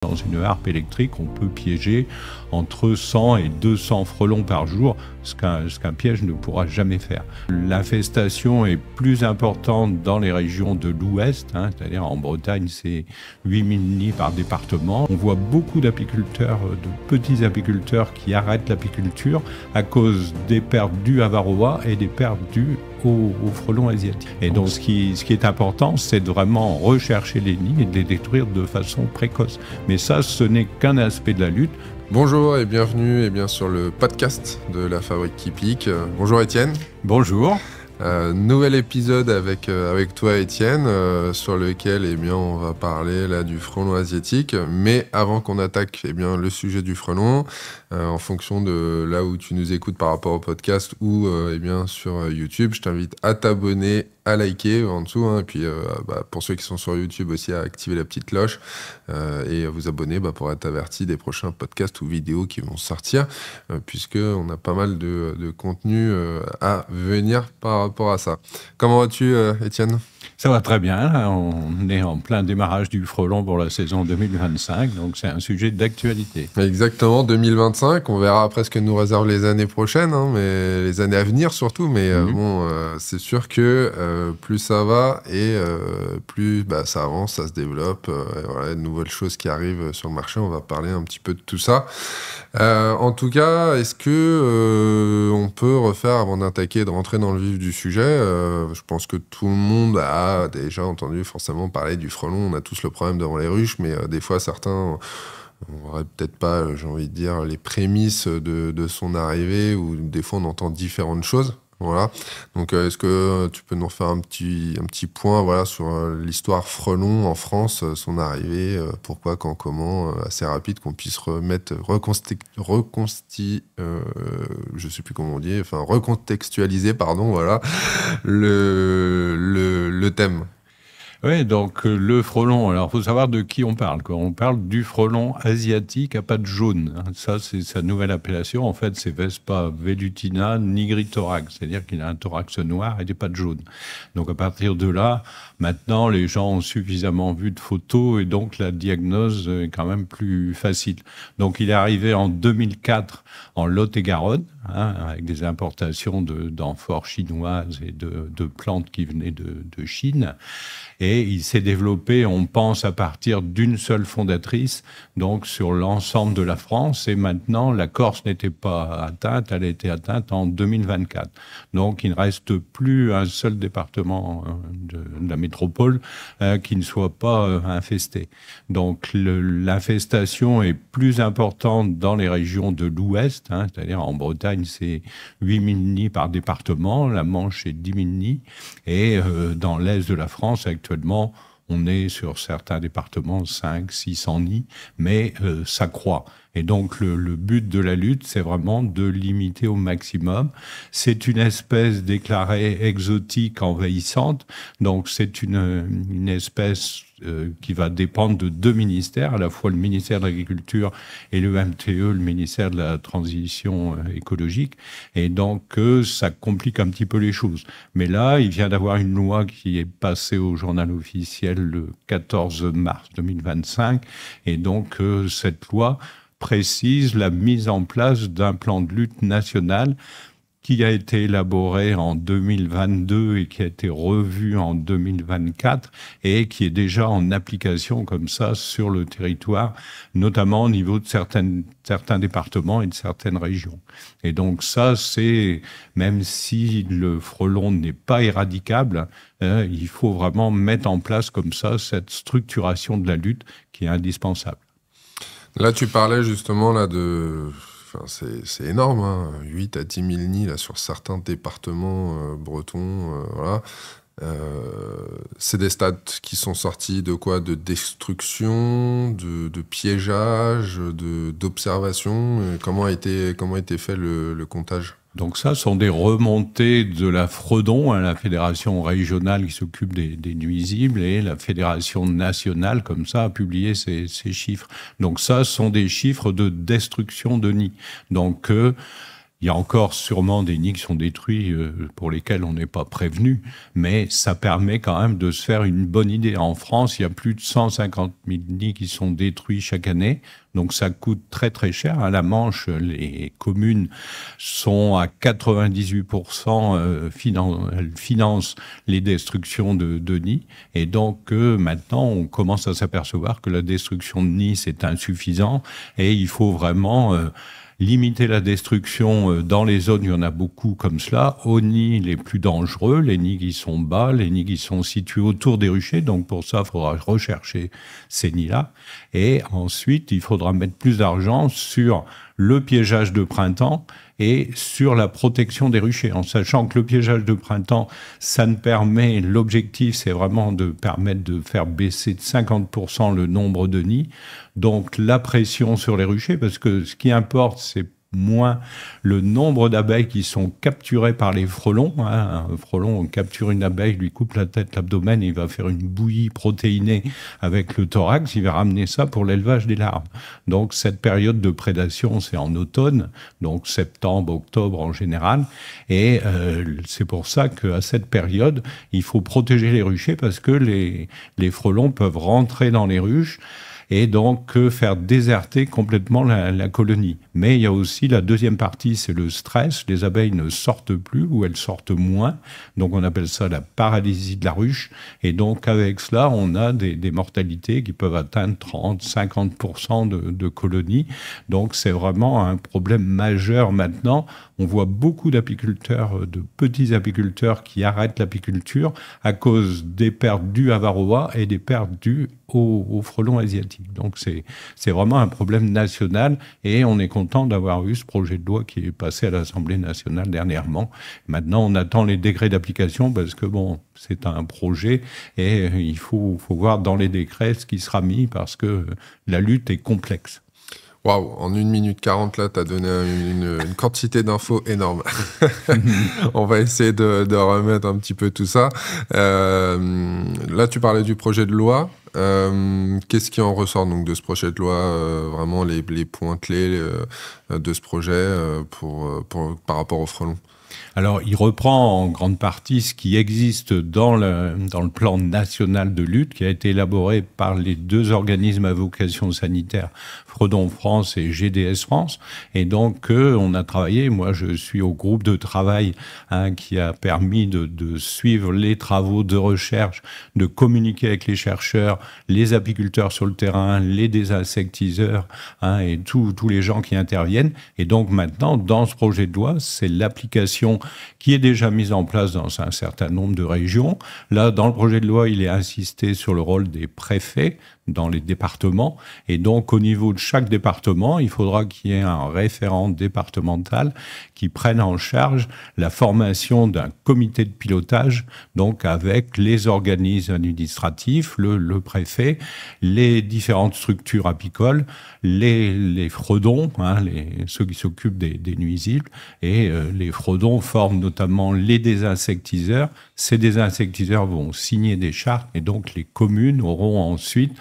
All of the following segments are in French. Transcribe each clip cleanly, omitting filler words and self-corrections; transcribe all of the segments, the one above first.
Dans une harpe électrique, on peut piéger entre 100 et 200 frelons par jour, ce qu'un piège ne pourra jamais faire. L'infestation est plus importante dans les régions de l'Ouest, c'est-à-dire en Bretagne, c'est 8000 nids par département. On voit beaucoup d'apiculteurs, de petits apiculteurs qui arrêtent l'apiculture à cause des pertes dues à varroa et des pertes dues aux frelons asiatiques. Et donc ce qui est important, c'est de vraiment rechercher les nids et de les détruire de façon précoce. Mais ça, ce n'est qu'un aspect de la lutte. Bonjour et bienvenue sur le podcast de la Fabrique qui pique. Bonjour Étienne. Bonjour. Nouvel épisode avec toi Étienne, sur lequel on va parler là, du frelon asiatique. Mais avant qu'on attaque le sujet du frelon, en fonction de là où tu nous écoutes par rapport au podcast ou sur YouTube, je t'invite à t'abonner, à liker en dessous, et puis pour ceux qui sont sur YouTube aussi à activer la petite cloche et à vous abonner pour être averti des prochains podcasts ou vidéos qui vont sortir, puisqu'on a pas mal de contenu à venir par rapport à ça. Comment vas-tu Étienne ? Ça va très bien, on est en plein démarrage du frelon pour la saison 2025, donc c'est un sujet d'actualité. Exactement, 2025, on verra après ce que nous réservent les années prochaines, mais les années à venir surtout, mais c'est sûr que plus ça va et plus ça avance, ça se développe, voilà, de nouvelles choses qui arrivent sur le marché, on va parler un petit peu de tout ça. En tout cas, est-ce que on peut refaire, avant d'attaquer et de rentrer dans le vif du sujet, je pense que tout le monde a déjà entendu forcément parler du frelon, on a tous le problème devant les ruches, mais des fois certains n'auraient peut-être pas, j'ai envie de dire, les prémices de son arrivée, ou des fois on entend différentes choses. Voilà. Donc, est-ce que tu peux nous refaire un petit point, voilà, sur l'histoire frelon en France, son arrivée, pourquoi, quand, comment, assez rapide, qu'on puisse recontextualiser, voilà, le thème. Oui, donc le frelon, alors il faut savoir de qui on parle. On parle du frelon asiatique à pattes jaunes. Ça, c'est sa nouvelle appellation. En fait, c'est Vespa velutina nigrithorax, c'est-à-dire qu'il a un thorax noir et des pattes jaunes. Donc à partir de là, maintenant, les gens ont suffisamment vu de photos et donc la diagnose est quand même plus facile. Donc il est arrivé en 2004 en Lot-et-Garonne, avec des importations d'amphores chinoises et de plantes qui venaient de Chine. Et il s'est développé, on pense, à partir d'une seule fondatrice, donc sur l'ensemble de la France. Et maintenant, la Corse n'était pas atteinte, elle a été atteinte en 2024. Donc, il ne reste plus un seul département de la métropole qui ne soit pas infesté. Donc, l'infestation est plus importante dans les régions de l'Ouest, c'est-à-dire en Bretagne, c'est 8000 nids par département, la Manche, c'est 10 000 nids. Et dans l'Est de la France, actuellement, on est sur certains départements 500-600 nids, mais ça croît. Et donc le but de la lutte, c'est vraiment de limiter au maximum. C'est une espèce déclarée exotique envahissante, donc c'est une espèce qui va dépendre de deux ministères, à la fois le ministère de l'Agriculture et le MTE, le ministère de la Transition écologique, et donc ça complique un petit peu les choses. Mais là, il vient d'avoir une loi qui est passée au journal officiel le 14 mars 2025, et donc cette loi précise la mise en place d'un plan de lutte national qui a été élaboré en 2022 et qui a été revu en 2024 et qui est déjà en application comme ça sur le territoire, notamment au niveau de certains départements et de certaines régions. Et donc ça, c'est, même si le frelon n'est pas éradicable, il faut vraiment mettre en place comme ça cette structuration de la lutte qui est indispensable. Là, tu parlais justement là c'est énorme, 8 à 10 000 nids là, sur certains départements bretons. Voilà. C'est des stats qui sont sortis de quoi ? De destruction, de piégeage, d'observation. Comment a été fait le comptage ? Donc ça sont des remontées de la Fredon, la fédération régionale qui s'occupe des nuisibles, et la fédération nationale, comme ça, a publié ces chiffres. Donc ça sont des chiffres de destruction de nids. Donc Il y a encore sûrement des nids qui sont détruits pour lesquels on n'est pas prévenu, mais ça permet quand même de se faire une bonne idée. En France, il y a plus de 150 000 nids qui sont détruits chaque année, donc ça coûte très très cher. À la Manche, les communes sont à 98% financent les destructions de nids, et donc maintenant on commence à s'apercevoir que la destruction de nids c'est insuffisant, et il faut vraiment limiter la destruction dans les zones, il y en a beaucoup comme cela, aux nids les plus dangereux, les nids qui sont bas, les nids qui sont situés autour des ruchers. Donc pour ça, il faudra rechercher ces nids-là. Et ensuite, il faudra mettre plus d'argent sur le piégeage de printemps et sur la protection des ruchers, en sachant que le piégeage de printemps, ça ne permet, l'objectif, c'est vraiment de permettre de faire baisser de 50% le nombre de nids, donc la pression sur les ruchers, parce que ce qui importe, c'est moins le nombre d'abeilles qui sont capturées par les frelons. Un frelon, on capture une abeille, lui coupe la tête, l'abdomen, il va faire une bouillie protéinée avec le thorax, il va ramener ça pour l'élevage des larves. Donc cette période de prédation, c'est en automne, donc septembre, octobre en général, et c'est pour ça qu'à cette période, il faut protéger les ruchers parce que les frelons peuvent rentrer dans les ruches et donc faire déserter complètement la colonie. Mais il y a aussi la deuxième partie, c'est le stress. Les abeilles ne sortent plus ou elles sortent moins. Donc on appelle ça la paralysie de la ruche. Et donc avec cela, on a des mortalités qui peuvent atteindre 30-50% de colonies. Donc c'est vraiment un problème majeur maintenant. On voit beaucoup d'apiculteurs, de petits apiculteurs qui arrêtent l'apiculture à cause des pertes dues à varroa et des pertes dues aux frelons asiatiques. Donc c'est vraiment un problème national et on est content d'avoir eu ce projet de loi qui est passé à l'Assemblée nationale dernièrement. Maintenant, on attend les décrets d'application parce que bon, c'est un projet et il faut voir dans les décrets ce qui sera mis parce que la lutte est complexe. Waouh, en 1 minute 40, là, tu as donné une quantité d'infos énorme. On va essayer de remettre un petit peu tout ça. Là, tu parlais du projet de loi. Qu'est-ce qui en ressort donc, de ce projet de loi, vraiment les points clés de ce projet par rapport aux frelons? Alors, il reprend en grande partie ce qui existe dans le plan national de lutte qui a été élaboré par les deux organismes à vocation sanitaire, Fredon France et GDS France. Et donc, on a travaillé, moi je suis au groupe de travail qui a permis de suivre les travaux de recherche, de communiquer avec les chercheurs, les apiculteurs sur le terrain, les désinsectiseurs et tous les gens qui interviennent. Et donc maintenant, dans ce projet de loi, c'est l'application qui est déjà mise en place dans un certain nombre de régions. Là, dans le projet de loi, il est insisté sur le rôle des préfets dans les départements. Et donc, au niveau de chaque département, il faudra qu'il y ait un référent départemental qui prenne en charge la formation d'un comité de pilotage, donc avec les organismes administratifs, le préfet, les différentes structures apicoles, les fredons, ceux qui s'occupent des nuisibles, et les fredons forment notamment les désinsectiseurs. Ces désinsectiseurs vont signer des chartes et donc les communes auront ensuite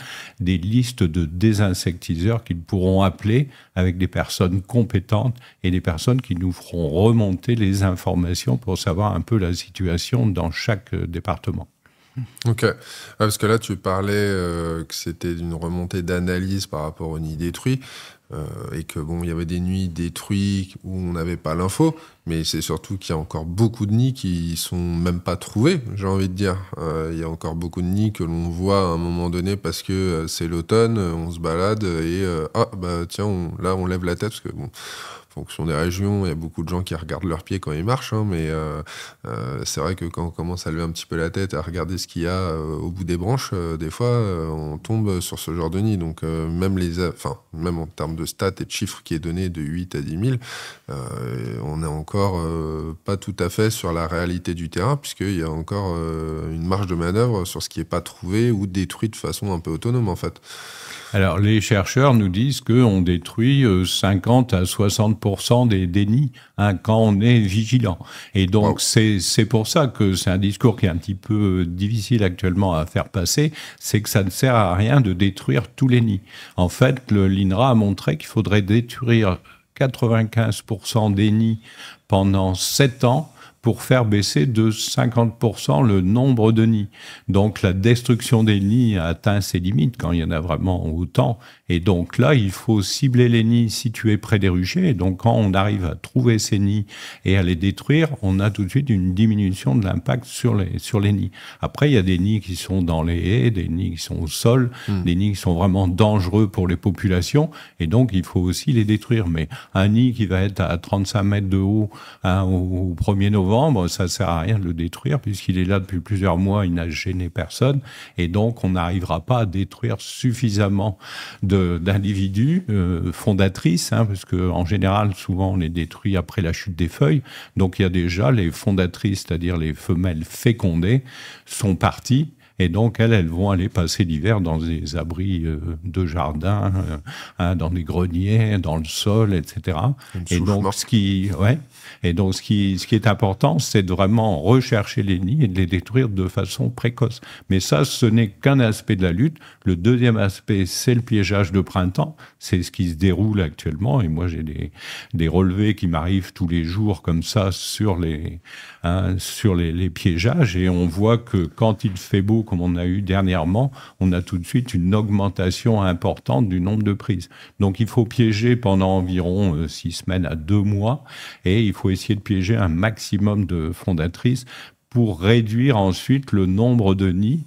des listes de désinsectiseurs qu'ils pourront appeler avec des personnes compétentes et des personnes qui nous feront remonter les informations pour savoir un peu la situation dans chaque département. Ok, parce que là tu parlais que c'était une remontée d'analyse par rapport aux nids détruits et que bon, il y avait des nids détruits où on n'avait pas l'info, mais c'est surtout qu'il y a encore beaucoup de nids qui sont même pas trouvés, j'ai envie de dire. Il y a encore beaucoup de nids que l'on voit à un moment donné parce que c'est l'automne, on se balade et tiens, là on lève la tête parce que bon. En fonction des régions, il y a beaucoup de gens qui regardent leurs pieds quand ils marchent, mais c'est vrai que quand on commence à lever un petit peu la tête et à regarder ce qu'il y a au bout des branches, des fois, on tombe sur ce genre de nid. Donc, même en termes de stats et de chiffres qui est donné de 8 à 10 000, on n'est encore pas tout à fait sur la réalité du terrain, puisqu'il y a encore une marge de manœuvre sur ce qui n'est pas trouvé ou détruit de façon un peu autonome, en fait. Alors, les chercheurs nous disent qu'on détruit 50 à 60% des nids quand on est vigilant. Et donc, c'est pour ça que c'est un discours qui est un petit peu difficile actuellement à faire passer, c'est que ça ne sert à rien de détruire tous les nids. En fait, l'INRA a montré qu'il faudrait détruire 95% des nids pendant 7 ans pour faire baisser de 50% le nombre de nids. Donc la destruction des nids a atteint ses limites quand il y en a vraiment autant. Et donc là, il faut cibler les nids situés près des ruchers. Et donc quand on arrive à trouver ces nids et à les détruire, on a tout de suite une diminution de l'impact sur les nids. Après, il y a des nids qui sont dans les haies, des nids qui sont au sol, des nids qui sont vraiment dangereux pour les populations. Et donc, il faut aussi les détruire. Mais un nid qui va être à 35 mètres de haut au 1er novembre, ça ne sert à rien de le détruire puisqu'il est là depuis plusieurs mois, il n'a gêné personne. Et donc, on n'arrivera pas à détruire suffisamment d'individus fondatrices, parce qu'en général, souvent, on les détruit après la chute des feuilles. Donc, il y a déjà les fondatrices, c'est-à-dire les femelles fécondées, sont parties. Et donc, elles vont aller passer l'hiver dans des abris de jardin, dans des greniers, dans le sol, etc. Et donc, ce qui est important, c'est de vraiment rechercher les nids et de les détruire de façon précoce. Mais ça, ce n'est qu'un aspect de la lutte. Le deuxième aspect, c'est le piégeage de printemps. C'est ce qui se déroule actuellement. Et moi, j'ai des relevés qui m'arrivent tous les jours comme ça sur les piégeages. Et on voit que quand il fait beau, comme on a eu dernièrement, on a tout de suite une augmentation importante du nombre de prises. Donc il faut piéger pendant environ 6 semaines à 2 mois et il faut essayer de piéger un maximum de fondatrices pour réduire ensuite le nombre de nids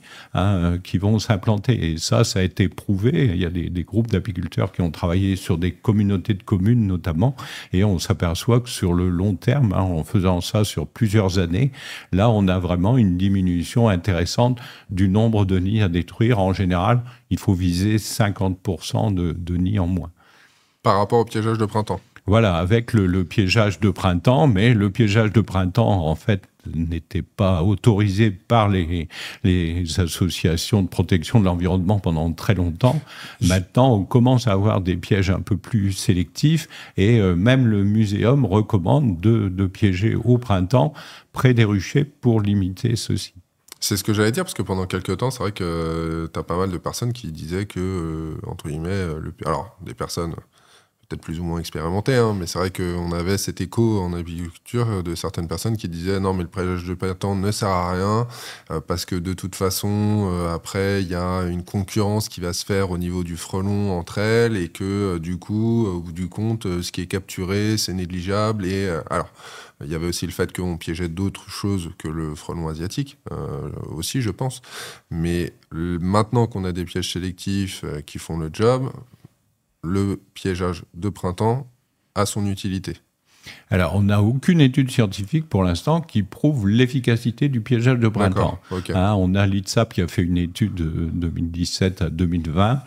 qui vont s'implanter. Et ça a été prouvé. Il y a des groupes d'apiculteurs qui ont travaillé sur des communautés de communes notamment, et on s'aperçoit que sur le long terme, en faisant ça sur plusieurs années, là, on a vraiment une diminution intéressante du nombre de nids à détruire. En général, il faut viser 50% de nids en moins. Par rapport au piégeage de printemps. Voilà, avec le piégeage de printemps, mais le piégeage de printemps, en fait, n'était pas autorisé par les associations de protection de l'environnement pendant très longtemps. Maintenant, on commence à avoir des pièges un peu plus sélectifs et même le muséum recommande de piéger au printemps près des ruchers pour limiter ceci. C'est ce que j'allais dire, parce que pendant quelques temps, c'est vrai que tu as pas mal de personnes qui disaient que, entre guillemets, alors des personnes peut-être plus ou moins expérimentées, mais c'est vrai qu'on avait cet écho en apiculture de certaines personnes qui disaient non, mais le piégeage de printemps ne sert à rien, parce que de toute façon, après, il y a une concurrence qui va se faire au niveau du frelon entre elles, et que du coup, au bout du compte, ce qui est capturé, c'est négligeable. Et alors, il y avait aussi le fait qu'on piégeait d'autres choses que le frelon asiatique, aussi, je pense. Mais maintenant qu'on a des pièges sélectifs qui font le job, le piégeage de printemps a son utilité. Alors, on n'a aucune étude scientifique pour l'instant qui prouve l'efficacité du piégeage de printemps. Okay. On a l'ITSAP qui a fait une étude de 2017 à 2020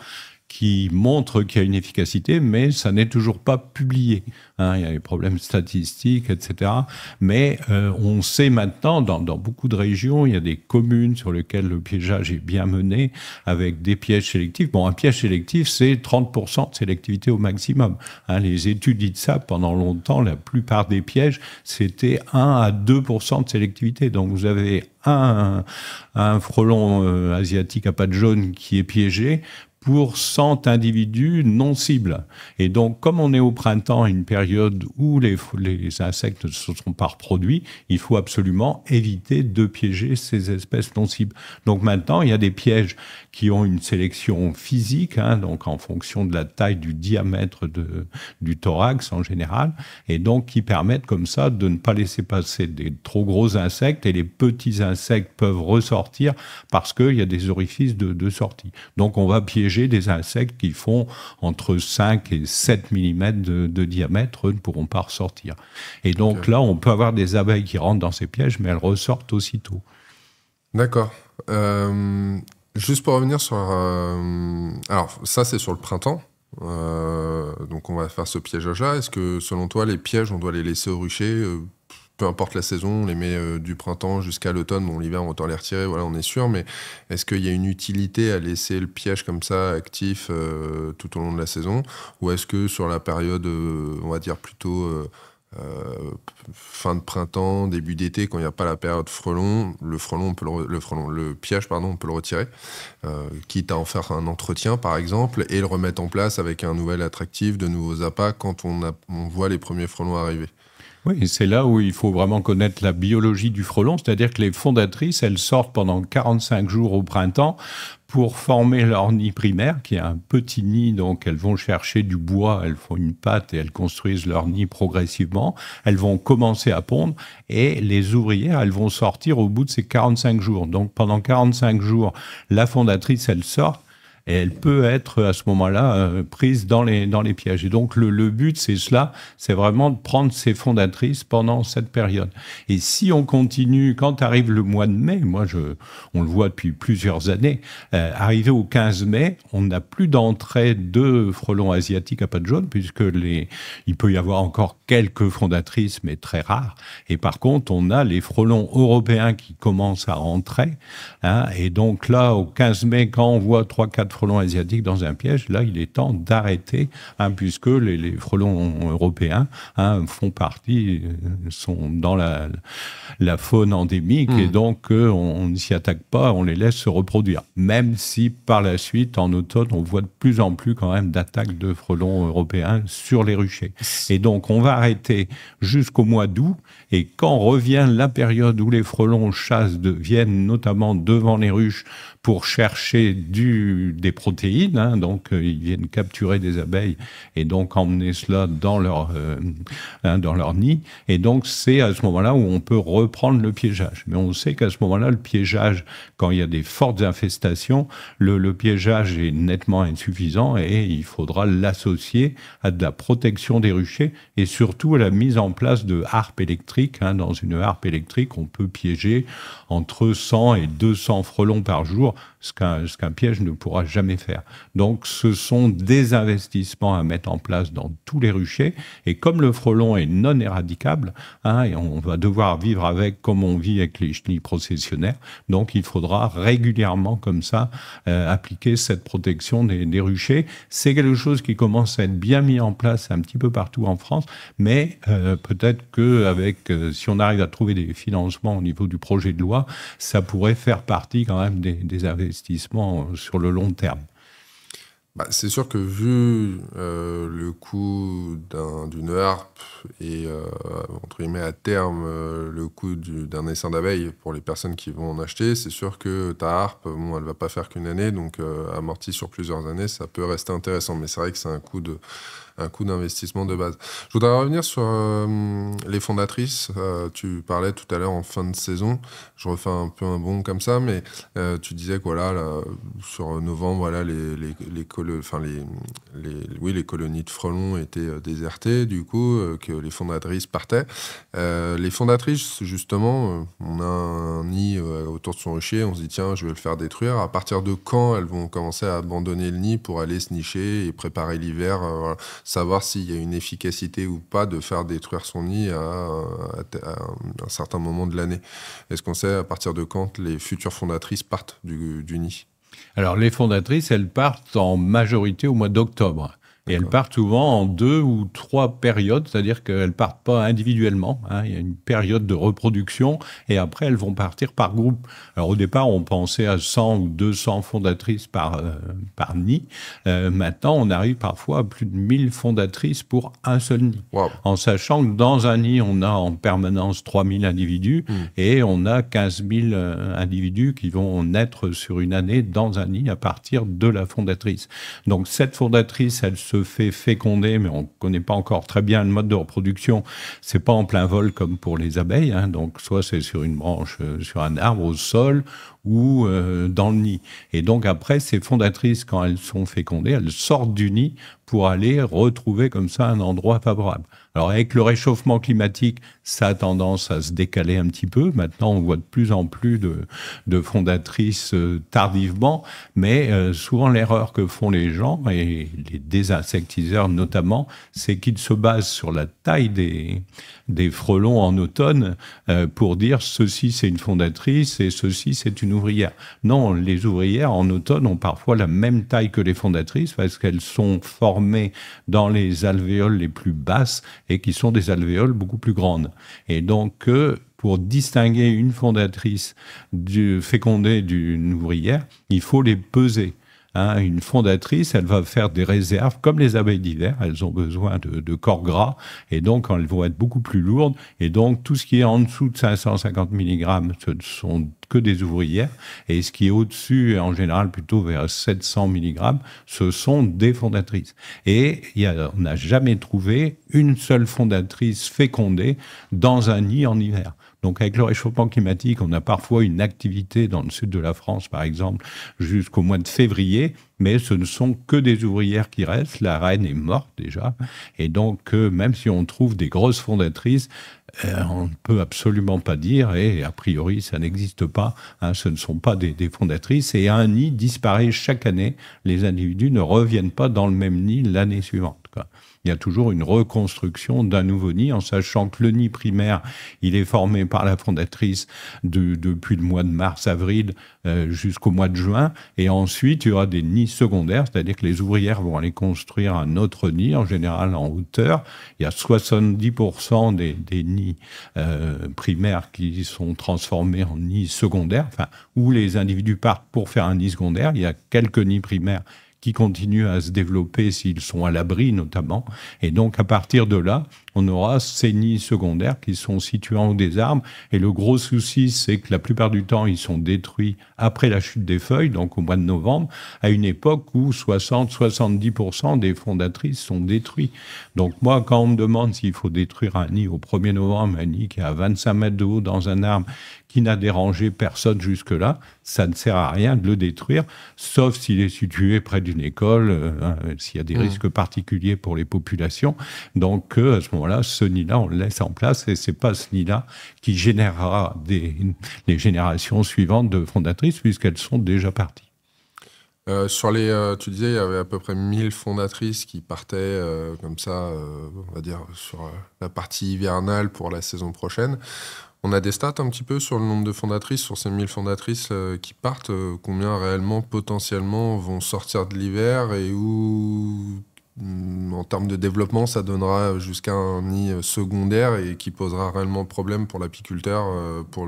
qui montre qu'il y a une efficacité, mais ça n'est toujours pas publié. Il y a des problèmes statistiques, etc. Mais on sait maintenant, dans beaucoup de régions, il y a des communes sur lesquelles le piégeage est bien mené, avec des pièges sélectifs. Bon, un piège sélectif, c'est 30% de sélectivité au maximum. Les études ITSAP, pendant longtemps, la plupart des pièges, c'était 1 à 2% de sélectivité. Donc vous avez un frelon asiatique à pattes jaunes qui est piégé pour 100 individus non cibles. Et donc, comme on est au printemps, une période où les insectes ne se sont pas reproduits, il faut absolument éviter de piéger ces espèces non cibles. Donc maintenant, il y a des pièges qui ont une sélection physique, donc en fonction de la taille du diamètre du thorax en général, et donc qui permettent comme ça de ne pas laisser passer des trop gros insectes, et les petits insectes peuvent ressortir parce qu'il y a des orifices de sortie. Donc on va piéger des insectes qui font entre 5 et 7 mm de diamètre, ne pourront pas ressortir. Et donc là, on peut avoir des abeilles qui rentrent dans ces pièges, mais elles ressortent aussitôt. D'accord. Juste pour revenir sur... alors, ça, c'est sur le printemps. Donc, on va faire ce piégeage-là. Est-ce que, selon toi, les pièges, on doit les laisser au rucher peu importe la saison, on les met du printemps jusqu'à l'automne. Bon, l'hiver, on va les retirer, voilà, on est sûr. Mais est-ce qu'il y a une utilité à laisser le piège comme ça, actif, tout au long de la saison? Ou est-ce que sur la période, on va dire plutôt fin de printemps, début d'été, quand il n'y a pas la période frelon, le piège, pardon, on peut le retirer, quitte à en faire un entretien par exemple, et le remettre en place avec un nouvel attractif, de nouveaux appâts quand on voit les premiers frelons arriver. Oui, c'est là où il faut vraiment connaître la biologie du frelon, c'est-à-dire que les fondatrices, elles sortent pendant 45 jours au printemps pour former leur nid primaire, qui est un petit nid, donc elles vont chercher du bois, elles font une pâte et elles construisent leur nid progressivement. Elles vont commencer à pondre et les ouvrières, elles vont sortir au bout de ces 45 jours. Donc pendant 45 jours, la fondatrice, elle sort. Et elle peut être à ce moment-là prise dans les pièges. Et donc le but, c'est cela, c'est vraiment de prendre ces fondatrices pendant cette période. Et si on continue, quand arrive le mois de mai, on le voit depuis plusieurs années, arrivé au 15 mai, on n'a plus d'entrée de frelons asiatiques à pattes jaunes, puisque il peut y avoir encore quelques fondatrices, mais très rares. Et par contre, on a les frelons européens qui commencent à rentrer. Hein, et donc là, au 15 mai, quand on voit 3-4 frelons asiatiques dans un piège, là, il est temps d'arrêter, hein, puisque les frelons européens font partie, sont dans la faune endémique, et donc on ne s'y attaque pas, on les laisse se reproduire. Même si par la suite, en automne, on voit de plus en plus quand même d'attaques de frelons européens sur les ruchers. Et donc, on va arrêter jusqu'au mois d'août, et quand revient la période où les frelons viennent notamment devant les ruches pour chercher des protéines, hein, donc ils viennent capturer des abeilles et donc emmener cela dans leur nid. Et donc c'est à ce moment-là où on peut reprendre le piégeage. Mais on sait qu'à ce moment-là, le piégeage, quand il y a des fortes infestations, le piégeage est nettement insuffisant et il faudra l'associer à de la protection des ruchers et surtout à la mise en place de harpes électriques. Hein. Dans une harpe électrique, on peut piéger entre 100 et 200 frelons par jour, ce qu'un piège ne pourra jamais faire. Donc ce sont des investissements à mettre en place dans tous les ruchers, et comme le frelon est non éradicable, hein, et on va devoir vivre avec comme on vit avec les chenilles processionnaires, donc il faudra régulièrement comme ça appliquer cette protection des ruchers. C'est quelque chose qui commence à être bien mis en place un petit peu partout en France, mais peut-être qu'avec, si on arrive à trouver des financements au niveau du projet de loi, ça pourrait faire partie quand même des investissements sur le long terme. Bah, c'est sûr que vu le coût d'une harpe et, entre guillemets, à terme, le coût d'un essaim d'abeilles pour les personnes qui vont en acheter, c'est sûr que ta harpe, bon, elle ne va pas faire qu'une année, donc amortie sur plusieurs années, ça peut rester intéressant. Mais c'est vrai que c'est un coût d'investissement de base. Je voudrais revenir sur les fondatrices. Tu parlais tout à l'heure en fin de saison. Je refais un peu un bond comme ça, mais tu disais que voilà, là, sur novembre, voilà, les colonies de frelons étaient désertées, du coup, que les fondatrices partaient. Les fondatrices, justement, on a un nid autour de son rucher, on se dit tiens, je vais le faire détruire. À partir de quand elles vont commencer à abandonner le nid pour aller se nicher et préparer l'hiver, voilà, savoir s'il y a une efficacité ou pas de faire détruire son nid à un certain moment de l'année. Est-ce qu'on sait à partir de quand les futures fondatrices partent du nid ? Alors, les fondatrices, elles partent en majorité au mois d'octobre. Et elles partent souvent en 2 ou 3 périodes, c'est-à-dire qu'elles ne partent pas individuellement. Hein. Il y a une période de reproduction et après, elles vont partir par groupe. Alors, au départ, on pensait à 100 ou 200 fondatrices par nid. Maintenant, on arrive parfois à plus de 1000 fondatrices pour un seul nid. Wow. En sachant que dans un nid, on a en permanence 3000 individus et on a 15 000 individus qui vont naître sur une année dans un nid à partir de la fondatrice. Donc, cette fondatrice, elle se fait féconder, mais on ne connaît pas encore très bien le mode de reproduction. C'est pas en plein vol comme pour les abeilles, hein. Donc soit c'est sur une branche, sur un arbre, au sol, ou dans le nid. Et donc après, ces fondatrices, quand elles sont fécondées, elles sortent du nid pour aller retrouver comme ça un endroit favorable. Alors avec le réchauffement climatique, ça a tendance à se décaler un petit peu. Maintenant, on voit de plus en plus de fondatrices tardivement, mais souvent l'erreur que font les gens, et les désinsectiseurs notamment, c'est qu'ils se basent sur la taille des frelons en automne pour dire ceci c'est une fondatrice et ceci c'est une ouvrière. Non, les ouvrières en automne ont parfois la même taille que les fondatrices parce qu'elles sont formées dans les alvéoles les plus basses et qui sont des alvéoles beaucoup plus grandes. Et donc, pour distinguer une fondatrice fécondée d'une ouvrière, il faut les peser. Une fondatrice, elle va faire des réserves comme les abeilles d'hiver. Elles ont besoin de corps gras et donc elles vont être beaucoup plus lourdes. Et donc tout ce qui est en dessous de 550 mg, ce ne sont que des ouvrières. Et ce qui est au-dessus, en général plutôt vers 700 mg, ce sont des fondatrices. Et on n'a jamais trouvé une seule fondatrice fécondée dans un nid en hiver. Donc avec le réchauffement climatique, on a parfois une activité dans le sud de la France, par exemple, jusqu'au mois de février, mais ce ne sont que des ouvrières qui restent. La reine est morte déjà. Et donc, même si on trouve des grosses fondatrices, on ne peut absolument pas dire, et a priori, ça n'existe pas, ce ne sont pas des fondatrices. Et un nid disparaît chaque année. Les individus ne reviennent pas dans le même nid l'année suivante, quoi. Il y a toujours une reconstruction d'un nouveau nid, en sachant que le nid primaire, il est formé par la fondatrice depuis le mois de mars-avril jusqu'au mois de juin. Et ensuite, il y aura des nids secondaires, c'est-à-dire que les ouvrières vont aller construire un autre nid, en général en hauteur. Il y a 70% des nids primaires qui sont transformés en nids secondaires, où les individus partent pour faire un nid secondaire. Il y a quelques nids primaires qui continuent à se développer s'ils sont à l'abri notamment. Et donc, à partir de là, on aura ces nids secondaires qui sont situés en haut des arbres. Et le gros souci, c'est que la plupart du temps, ils sont détruits après la chute des feuilles, donc au mois de novembre, à une époque où 60-70% des fondatrices sont détruits. Donc moi, quand on me demande s'il faut détruire un nid au 1er novembre, un nid qui est à 25 mètres de haut dans un arbre, qui n'a dérangé personne jusque-là, ça ne sert à rien de le détruire, sauf s'il est situé près d'une école, s'il y a des risques particuliers pour les populations. Donc, à ce moment-là, ce nid-là, on le laisse en place, et ce n'est pas ce nid-là qui générera les générations suivantes de fondatrices, puisqu'elles sont déjà parties. Tu disais, il y avait à peu près 1000 fondatrices qui partaient comme ça, on va dire, sur la partie hivernale pour la saison prochaine. On a des stats un petit peu sur le nombre de fondatrices, sur ces 1000 fondatrices qui partent, combien réellement, potentiellement, vont sortir de l'hiver et où, en termes de développement, ça donnera jusqu'à un nid secondaire et qui posera réellement problème pour l'apiculteur pour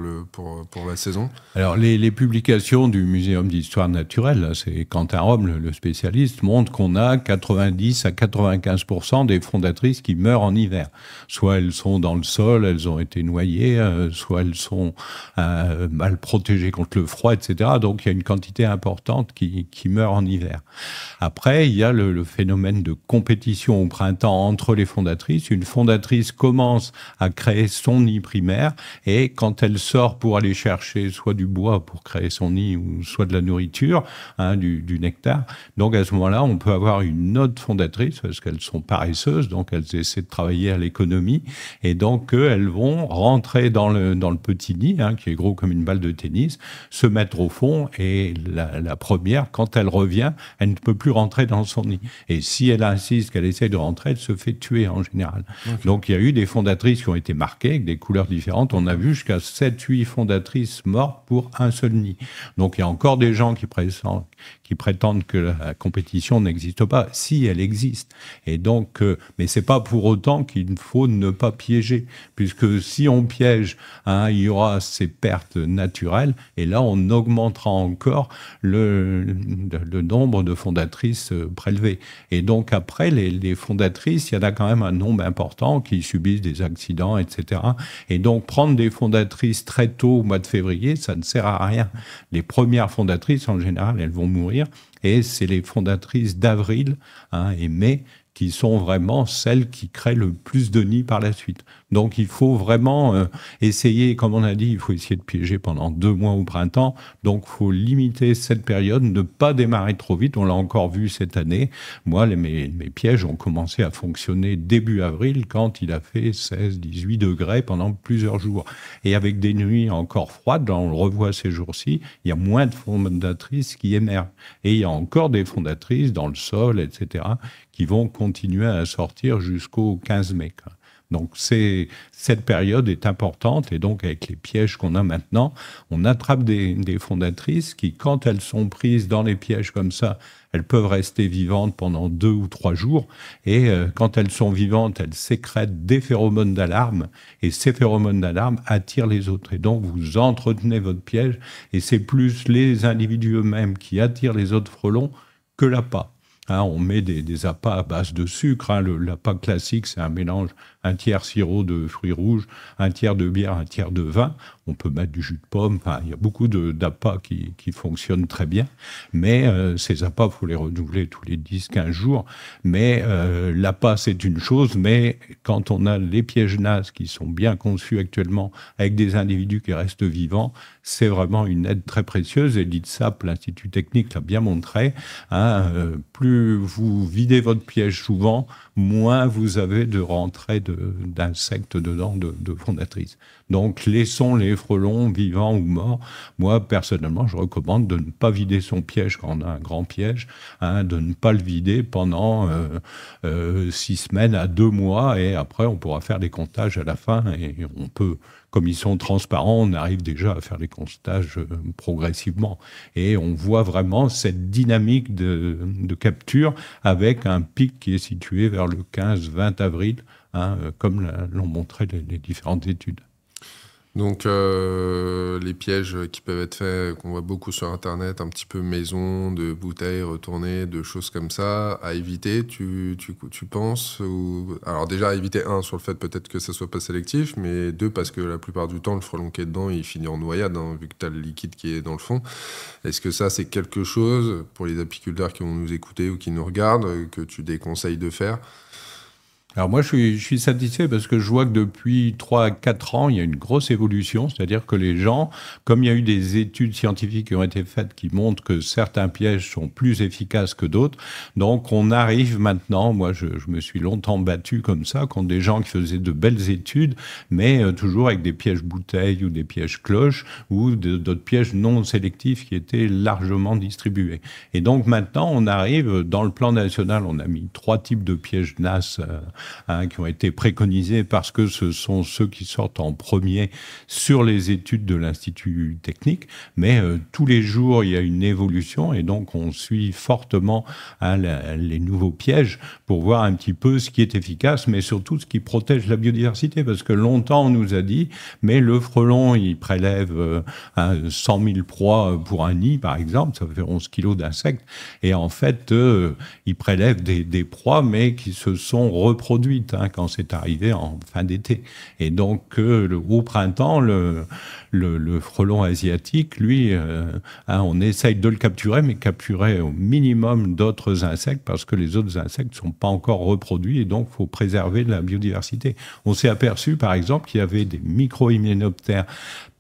la saison. Alors, les publications du Muséum d'histoire naturelle, là, c'est Quentin Rome, le spécialiste, montrent qu'on a 90 à 95% des fondatrices qui meurent en hiver. Soit elles sont dans le sol, elles ont été noyées, soit elles sont mal protégées contre le froid, etc. Donc, il y a une quantité importante qui meurt en hiver. Après, il y a le phénomène de compétition au printemps entre les fondatrices. Une fondatrice commence à créer son nid primaire et quand elle sort pour aller chercher soit du bois pour créer son nid ou soit de la nourriture, du nectar, donc à ce moment-là, on peut avoir une autre fondatrice parce qu'elles sont paresseuses, donc elles essaient de travailler à l'économie et donc elles vont rentrer dans le petit nid, qui est gros comme une balle de tennis, se mettre au fond et la première, quand elle revient, elle ne peut plus rentrer dans son nid. Et si elle insiste qu'elle essaie de rentrer, elle se fait tuer en général. Okay. Donc il y a eu des fondatrices qui ont été marquées avec des couleurs différentes. On a vu jusqu'à 7-8 fondatrices mortes pour un seul nid. Donc il y a encore des gens qui prétendent que la compétition n'existe pas. Si, elle existe. Et donc, mais c'est pas pour autant qu'il faut ne pas piéger, puisque si on piège, il y aura ces pertes naturelles, et là on augmentera encore le nombre de fondatrices prélevées. Et donc après, les fondatrices, il y en a quand même un nombre important qui subissent des accidents, etc. Et donc prendre des fondatrices très tôt au mois de février, ça ne sert à rien. Les premières fondatrices, en général, elles vont mourir. Et c'est les fondatrices d'avril et mai qui sont vraiment celles qui créent le plus de nids par la suite. Donc il faut vraiment essayer, comme on a dit, il faut essayer de piéger pendant 2 mois au printemps. Donc il faut limiter cette période, ne pas démarrer trop vite. On l'a encore vu cette année. Moi, mes pièges ont commencé à fonctionner début avril quand il a fait 16-18 degrés pendant plusieurs jours. Et avec des nuits encore froides, on le revoit ces jours-ci, il y a moins de fondatrices qui émergent. Et il y a encore des fondatrices dans le sol, etc., qui vont continuer à sortir jusqu'au 15 mai. Donc cette période est importante et donc avec les pièges qu'on a maintenant, on attrape des fondatrices qui, quand elles sont prises dans les pièges comme ça, elles peuvent rester vivantes pendant 2 ou 3 jours et quand elles sont vivantes, elles sécrètent des phéromones d'alarme et ces phéromones d'alarme attirent les autres et donc vous entretenez votre piège et c'est plus les individus eux-mêmes qui attirent les autres frelons que l'appât. Hein, on met des appâts à base de sucre. Hein. L'appât classique, c'est un mélange, un tiers sirop de fruits rouges, un tiers de bière, un tiers de vin. On peut mettre du jus de pomme. Enfin, il y a beaucoup d'appâts qui fonctionnent très bien. Mais ces appâts, il faut les renouveler tous les 10-15 jours. Mais l'appât, c'est une chose. Mais quand on a les pièges NAS qui sont bien conçus actuellement avec des individus qui restent vivants, c'est vraiment une aide très précieuse. Et l'INSAP, l'Institut technique, l'a bien montré. Hein, plus vous videz votre piège souvent, moins vous avez de rentrée d'insectes dedans, de fondatrices. Donc, laissons les frelons vivants ou morts. Moi, personnellement, je recommande de ne pas vider son piège quand on a un grand piège, hein, de ne pas le vider pendant 6 semaines à 2 mois, et après, on pourra faire des comptages à la fin, et on peut, comme ils sont transparents, on arrive déjà à faire les comptages progressivement. Et on voit vraiment cette dynamique de capture avec un pic qui est situé vers le 15-20 avril, hein, comme l'ont montré les différentes études. Donc, les pièges qui peuvent être faits, qu'on voit beaucoup sur Internet, un petit peu maison, de bouteilles retournées, de choses comme ça, à éviter, tu penses ou... Alors déjà, à éviter, un, sur le fait peut-être que ça soit pas sélectif, mais deux, parce que la plupart du temps, le frelon qui est dedans, il finit en noyade, hein, vu que tu as le liquide qui est dans le fond. Est-ce que ça, c'est quelque chose, pour les apiculteurs qui vont nous écouter ou qui nous regardent, que tu déconseilles de faire ? Alors moi, je suis satisfait parce que je vois que depuis 3 à 4 ans, il y a une grosse évolution. C'est-à-dire que les gens, comme il y a eu des études scientifiques qui ont été faites qui montrent que certains pièges sont plus efficaces que d'autres, donc on arrive maintenant, moi je me suis longtemps battu comme ça, contre des gens qui faisaient de belles études, mais toujours avec des pièges bouteilles ou des pièges cloches ou d'autres pièges non sélectifs qui étaient largement distribués. Et donc maintenant, on arrive, dans le plan national, on a mis 3 types de pièges NAS qui ont été préconisés parce que ce sont ceux qui sortent en premier sur les études de l'Institut technique. Mais tous les jours, il y a une évolution et donc on suit fortement les nouveaux pièges pour voir un petit peu ce qui est efficace, mais surtout ce qui protège la biodiversité. Parce que longtemps, on nous a dit, mais le frelon, il prélève 100 000 proies pour un nid, par exemple, ça fait 11 kilos d'insectes. Et en fait, il prélève des proies, mais qui se sont reproduites quand c'est arrivé en fin d'été. Et donc, au printemps, le frelon asiatique, lui, on essaye de le capturer, mais capturer au minimum d'autres insectes parce que les autres insectes ne sont pas encore reproduits et donc il faut préserver la biodiversité. On s'est aperçu, par exemple, qu'il y avait des micro-hyménoptères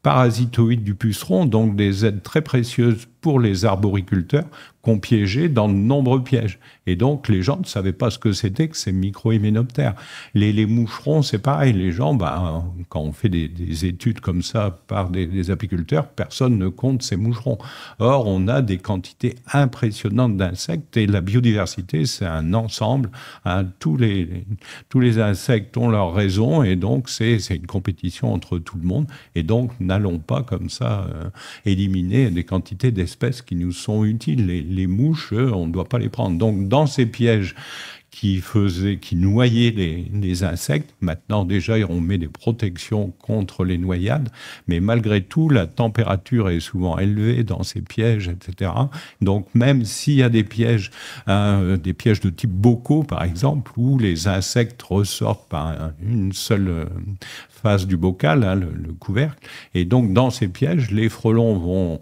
parasitoïdes du puceron, donc des aides très précieuses pour les arboriculteurs qu'on piégeait dans de nombreux pièges. Et donc, les gens ne savaient pas ce que c'était que ces micro-hyménoptères. Les moucherons, c'est pareil. Les gens, quand on fait des études comme ça par des apiculteurs, personne ne compte ces moucherons. Or, on a des quantités impressionnantes d'insectes et la biodiversité, c'est un ensemble. Tous les insectes ont leur raison et donc c'est une compétition entre tout le monde. Et donc, n'allons pas comme ça éliminer des quantités d'espèces qui nous sont utiles. Les mouches, on ne doit pas les prendre. Donc, dans ces pièges qui noyaient les insectes, maintenant déjà, on met des protections contre les noyades, mais malgré tout, la température est souvent élevée dans ces pièges, etc. Donc, même s'il y a des pièges de type bocaux, par exemple, où les insectes ressortent par une seule face du bocal, le couvercle. Et donc, dans ces pièges, les frelons vont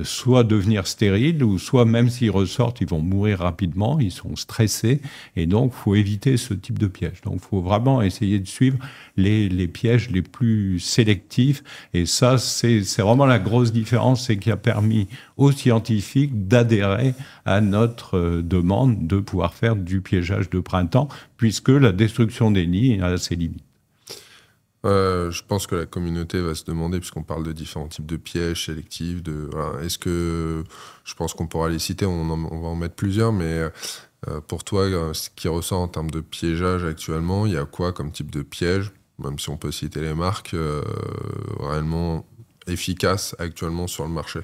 soit devenir stériles, ou soit, même s'ils ressortent, ils vont mourir rapidement, ils sont stressés. Et donc, il faut éviter ce type de piège. Donc, il faut vraiment essayer de suivre les pièges les plus sélectifs. Et ça, c'est vraiment la grosse différence, c'est qui a permis aux scientifiques d'adhérer à notre demande de pouvoir faire du piégeage de printemps, puisque la destruction des nids a ses limites. Je pense que la communauté va se demander, puisqu'on parle de différents types de pièges sélectifs, voilà, est-ce que, je pense qu'on pourra les citer, on va en mettre plusieurs, mais Pour toi, ce qui ressort en termes de piégeage actuellement, il y a quoi comme type de piège, même si on peut citer les marques, réellement efficaces actuellement sur le marché?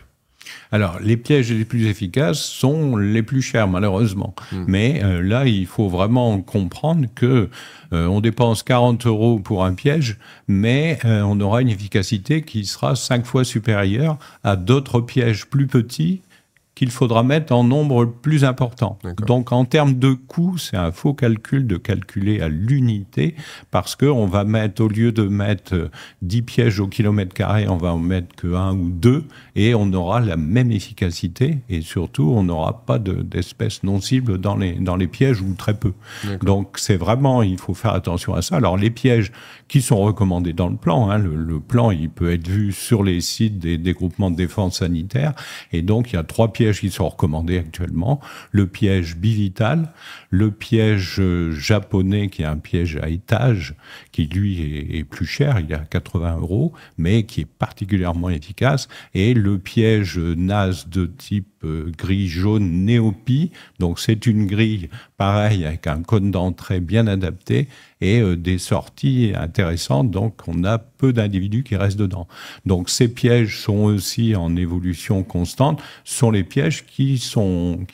Alors, les pièges les plus efficaces sont les plus chers, malheureusement. Mais là, il faut vraiment comprendre que on dépense 40 € pour un piège, mais on aura une efficacité qui sera 5 fois supérieure à d'autres pièges plus petits qu'il faudra mettre en nombre plus important. Donc, en termes de coût, c'est un faux calcul de calculer à l'unité, parce qu'on va mettre, au lieu de mettre 10 pièges au kilomètre carré, on va en mettre que 1 ou 2, et on aura la même efficacité, et surtout, on n'aura pas d'espèces non cibles dans les pièges, ou très peu. Donc, c'est vraiment, il faut faire attention à ça. Alors, les pièges qui sont recommandés dans le plan, le plan, il peut être vu sur les sites des groupements de défense sanitaire, et donc, il y a 3 pièges qui sont recommandés actuellement. Le piège bivital, le piège japonais, qui est un piège à étage, qui lui est plus cher, il est à 80 €, mais qui est particulièrement efficace, et le piège NAS de type grille jaune Néopi. Donc c'est une grille pareil avec un code d'entrée bien adapté et des sorties intéressantes. Donc on a peu d'individus qui restent dedans. Donc ces pièges sont aussi en évolution constante. Ce sont les pièges qui ont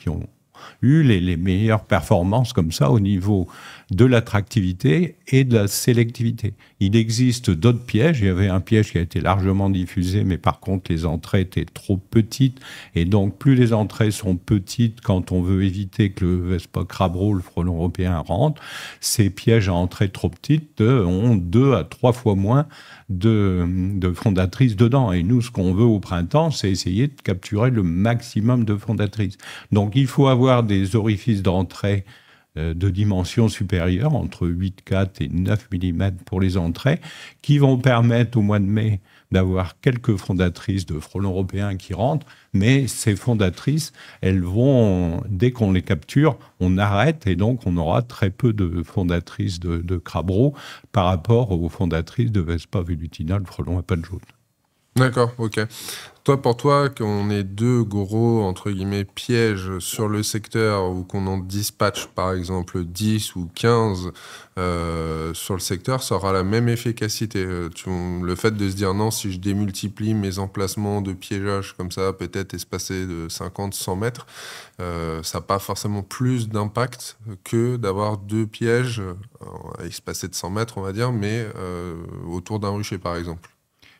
eu les meilleures performances comme ça au niveau de l'attractivité et de la sélectivité. Il existe d'autres pièges. Il y avait un piège qui a été largement diffusé, mais par contre, les entrées étaient trop petites. Et donc, plus les entrées sont petites, quand on veut éviter que le Vespa crabreau, le frelon européen, rentre, ces pièges à entrée trop petites ont 2 à 3 fois moins de fondatrices dedans. Et nous, ce qu'on veut au printemps, c'est essayer de capturer le maximum de fondatrices. Donc, il faut avoir des orifices d'entrée de dimensions supérieures, entre 8,4 et 9 mm pour les entrées, qui vont permettre au mois de mai d'avoir quelques fondatrices de frelons européens qui rentrent, mais ces fondatrices, elles vont, dès qu'on les capture, on arrête, et donc on aura très peu de fondatrices de crabreaux par rapport aux fondatrices de Vespa velutina, le frelon à pattes jaunes. D'accord, ok. Pour toi, qu'on ait 2 gros, entre guillemets, pièges sur le secteur, ou qu'on en dispatche, par exemple, 10 ou 15 sur le secteur, ça aura la même efficacité. Le fait de se dire, non, si je démultiplie mes emplacements de piégeage comme ça, peut-être espacés de 50-100 mètres, ça n'a pas forcément plus d'impact que d'avoir 2 pièges espacés de 100 mètres, on va dire, mais autour d'un rucher, par exemple.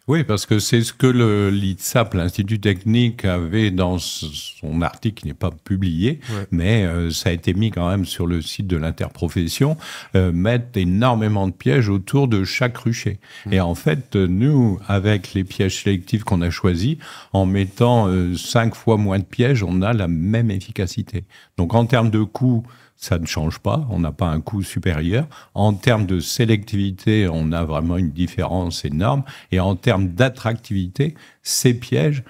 Oui, parce que c'est ce que l'ITSAP, l'Institut technique, avait dans son article qui n'est pas publié, mais ça a été mis quand même sur le site de l'interprofession, mettre énormément de pièges autour de chaque rucher. Et en fait, nous, avec les pièges sélectifs qu'on a choisis, en mettant 5 fois moins de pièges, on a la même efficacité. Donc en termes de coût, ça ne change pas, on n'a pas un coût supérieur. En termes de sélectivité, on a vraiment une différence énorme. Et en termes d'attractivité, ces pièges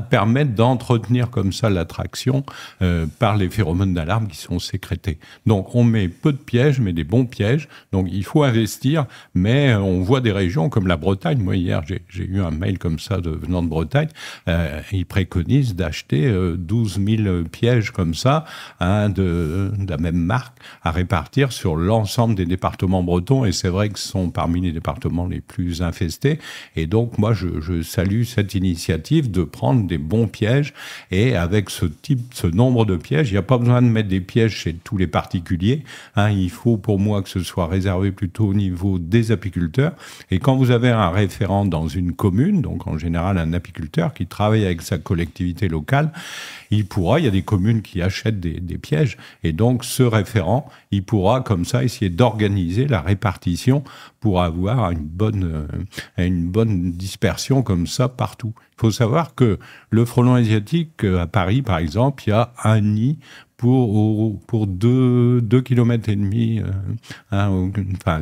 permettent d'entretenir comme ça l'attraction par les phéromones d'alarme qui sont sécrétés. Donc on met peu de pièges, mais des bons pièges. Donc il faut investir, mais on voit des régions comme la Bretagne. Moi hier, j'ai eu un mail comme ça venant de Bretagne. Ils préconisent d'acheter 12 000 pièges comme ça, de la même marque, à répartir sur l'ensemble des départements bretons. Et c'est vrai que ce sont parmi les départements les plus infestés. Et donc moi, je salue cette initiative de prendre des bons pièges, et avec ce nombre de pièges, il n'y a pas besoin de mettre des pièges chez tous les particuliers. Il faut pour moi que ce soit réservé plutôt au niveau des apiculteurs. Et quand vous avez un référent dans une commune, donc en général un apiculteur qui travaille avec sa collectivité locale, il y a des communes qui achètent des pièges, et donc ce référent, il pourra comme ça essayer d'organiser la répartition pour avoir une bonne dispersion comme ça partout. Il faut savoir que le frelon asiatique, à Paris par exemple, il y a un nid pour 2,5 km.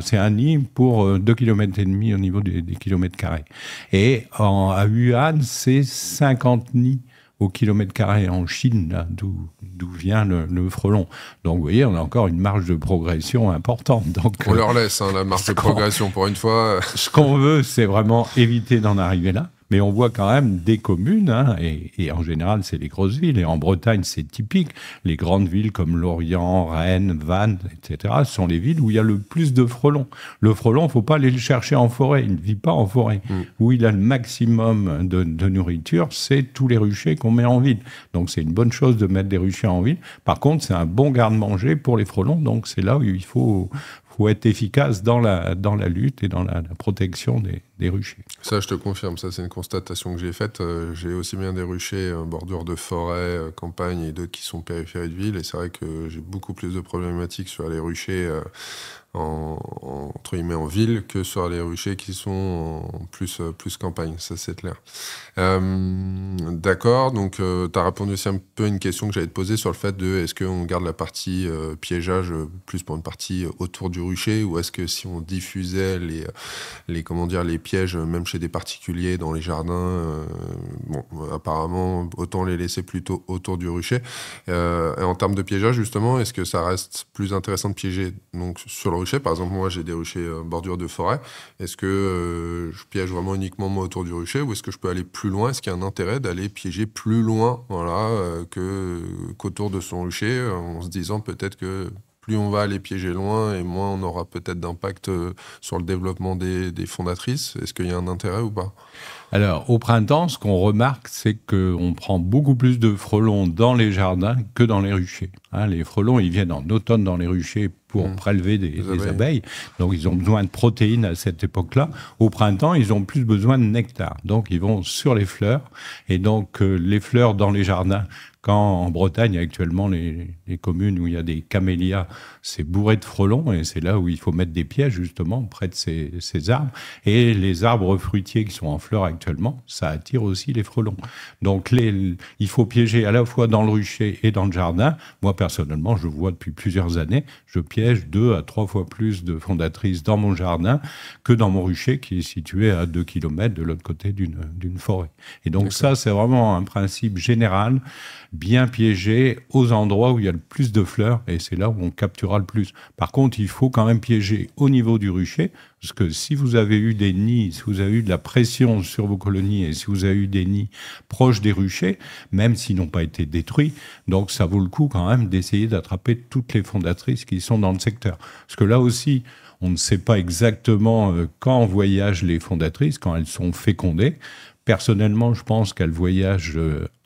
C'est un nid pour 2,5 km au niveau des kilomètres carrés. Et à Wuhan, c'est 50 nids au kilomètre carré en Chine, là, d'où vient le frelon. Donc, vous voyez, on a encore une marge de progression importante. Donc, on leur laisse la marge de progression pour une fois. Ce qu'on veut, c'est vraiment éviter d'en arriver là. Mais on voit quand même des communes, hein, et en général, c'est les grosses villes. Et en Bretagne, c'est typique. Les grandes villes comme Lorient, Rennes, Vannes, etc., ce sont les villes où il y a le plus de frelons. Le frelon, il ne faut pas aller le chercher en forêt. Il ne vit pas en forêt. Où il a le maximum de nourriture, c'est tous les ruchers qu'on met en ville. Donc, c'est une bonne chose de mettre des ruchers en ville. Par contre, c'est un bon garde-manger pour les frelons. Donc, c'est là où il faut être efficace dans la lutte et dans la protection des ruchers. Ça, je te confirme. Ça, c'est une constatation que j'ai faite. J'ai aussi bien des ruchers bordure de forêt, campagne et d'autres qui sont périphérie de ville. Et c'est vrai que j'ai beaucoup plus de problématiques sur les ruchers entre guillemets en ville que sur les ruchers qui sont en plus campagne. Ça, c'est clair. D'accord. Donc, tu as répondu aussi un peu à une question que j'allais te poser sur le fait de est-ce qu'on garde la partie piégeage plus pour une partie autour du rucher, ou est-ce que si on diffusait les pièges même chez des particuliers dans les jardins, apparemment autant les laisser plutôt autour du rucher. Et en termes de piégeage justement, est-ce que ça reste plus intéressant de piéger donc sur le rucher? Par exemple, moi j'ai des ruchers bordure de forêt. Est-ce que je piège vraiment uniquement moi autour du rucher, ou est-ce que je peux aller plus loin? Est-ce qu'il y a un intérêt d'aller piéger plus loin, qu'autour de son rucher, en se disant peut-être que plus on va aller piéger loin et moins on aura peut-être d'impact sur le développement des fondatrices? Est-ce qu'il y a un intérêt ou pas? Alors, au printemps, ce qu'on remarque, c'est qu'on prend beaucoup plus de frelons dans les jardins que dans les ruchers. Hein, les frelons, ils viennent en automne dans les ruchers pour prélever des abeilles. Donc, ils ont besoin de protéines à cette époque-là. Au printemps, ils ont plus besoin de nectar. Donc, ils vont sur les fleurs. Et donc, les fleurs dans les jardins, quand en Bretagne, actuellement, les communes où il y a des camélias, c'est bourré de frelons, et c'est là où il faut mettre des pièges, justement, près de ces arbres. Et les arbres fruitiers qui sont en fleurs actuellement, ça attire aussi les frelons. Donc, il faut piéger à la fois dans le rucher et dans le jardin. Moi, personnellement, je vois depuis plusieurs années, je piège 2 à 3 fois plus de fondatrices dans mon jardin que dans mon rucher, qui est situé à 2 km de l'autre côté d'une forêt. Et donc, ça, c'est vraiment un principe général, bien piégé aux endroits où il y a le plus de fleurs, et c'est là où on capturera le plus. Par contre, il faut quand même piéger au niveau du rucher, parce que si vous avez eu des nids, si vous avez eu de la pression sur vos colonies, et si vous avez eu des nids proches des ruchers, même s'ils n'ont pas été détruits, donc ça vaut le coup quand même d'essayer d'attraper toutes les fondatrices qui sont dans le secteur. Parce que là aussi, on ne sait pas exactement quand voyagent les fondatrices, quand elles sont fécondées. Personnellement, je pense qu'elles voyagent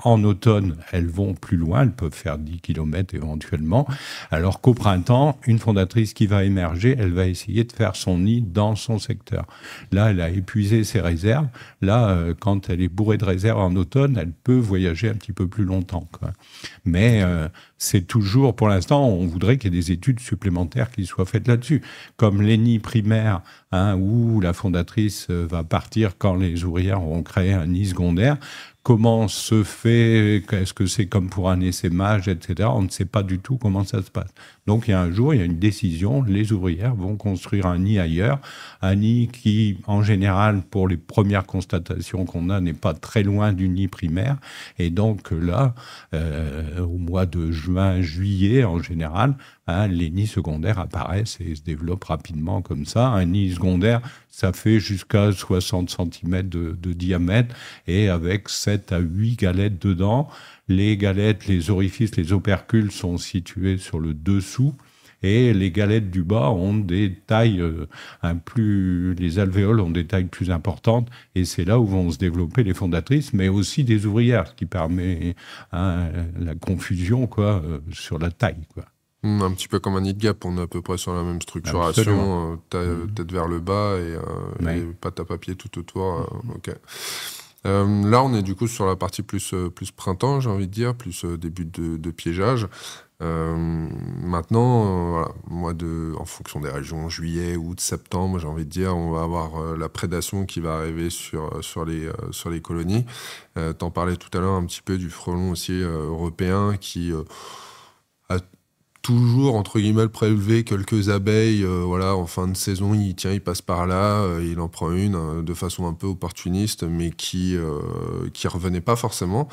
en automne, elles vont plus loin, elles peuvent faire 10 km éventuellement, alors qu'au printemps, une fondatrice qui va émerger, elle va essayer de faire son nid dans son secteur. Là, elle a épuisé ses réserves. Là, quand elle est bourrée de réserves en automne, elle peut voyager un petit peu plus longtemps, quoi. Mais c'est toujours, pour l'instant, on voudrait qu'il y ait des études supplémentaires qui soient faites là-dessus. Comme les nids primaires, où la fondatrice va partir quand les ouvrières auront créé un nid secondaire. Comment se fait, est-ce que c'est comme pour un essaimage, etc. On ne sait pas du tout comment ça se passe. Donc, il y a un jour, il y a une décision, les ouvrières vont construire un nid ailleurs, un nid qui, en général, pour les premières constatations qu'on a, n'est pas très loin du nid primaire. Et donc là, au mois de juin, juillet, en général, les nids secondaires apparaissent et se développent rapidement comme ça. Un nid secondaire, ça fait jusqu'à 60 cm de diamètre et avec 7 à 8 galettes dedans. Les galettes, les orifices, les opercules sont situés sur le dessous et les galettes du bas ont des tailles les alvéoles ont des tailles plus importantes et c'est là où vont se développer les fondatrices, mais aussi des ouvrières, ce qui permet la confusion sur la taille, quoi. Un petit peu comme un nid de guêpe, on est à peu près sur la même structuration, tête vers le bas et pâte à papier tout autour. Ok. Là, on est du coup sur la partie plus printemps, j'ai envie de dire, plus début de piégeage. Maintenant, voilà, en fonction des régions, juillet, août, septembre, j'ai envie de dire, on va avoir la prédation qui va arriver sur les colonies. T'en parlais tout à l'heure un petit peu du frelon aussi européen qui a toujours, entre guillemets, prélevé quelques abeilles, en fin de saison, il passe par là, il en prend une de façon un peu opportuniste, mais qui revenait pas forcément.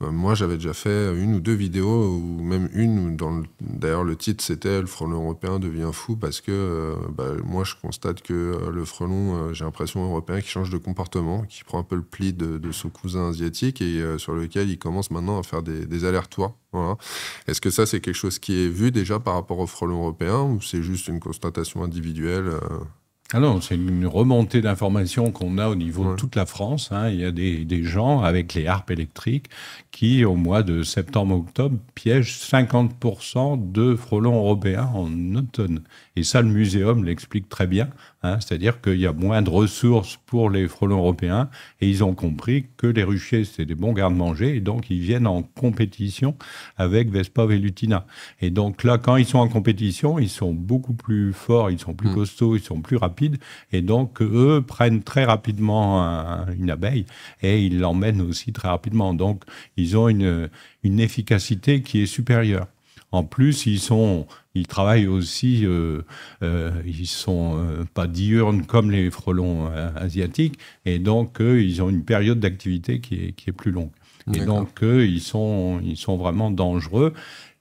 Moi, j'avais déjà fait 1 ou 2 vidéos, ou même une, où d'ailleurs le titre c'était « Le frelon européen devient fou » parce que moi je constate que le frelon, j'ai l'impression européen, qui change de comportement, qui prend un peu le pli de son cousin asiatique et sur lequel il commence maintenant à faire des allers-retours. Voilà. Est-ce que ça, c'est quelque chose qui est vu déjà par rapport au frelon européen ou c'est juste une constatation individuelle Ah non, c'est une remontée d'informations qu'on a au niveau de toute la France. Il y a des gens avec les harpes électriques qui, au mois de septembre-octobre, piègent 50% de frelons européens en automne. Et ça, le muséum l'explique très bien. C'est-à-dire qu'il y a moins de ressources pour les frelons européens et ils ont compris que les ruchers, c'était des bons gardes-manger et donc ils viennent en compétition avec Vespa velutina. Et donc là, quand ils sont en compétition, ils sont beaucoup plus forts, ils sont plus costauds, ils sont plus rapides et donc eux prennent très rapidement une abeille et ils l'emmènent aussi très rapidement. Donc ils ont une efficacité qui est supérieure. En plus, ils travaillent aussi, ils sont pas diurnes comme les frelons asiatiques, et donc ils ont une période d'activité qui est plus longue. Et donc ils sont vraiment dangereux.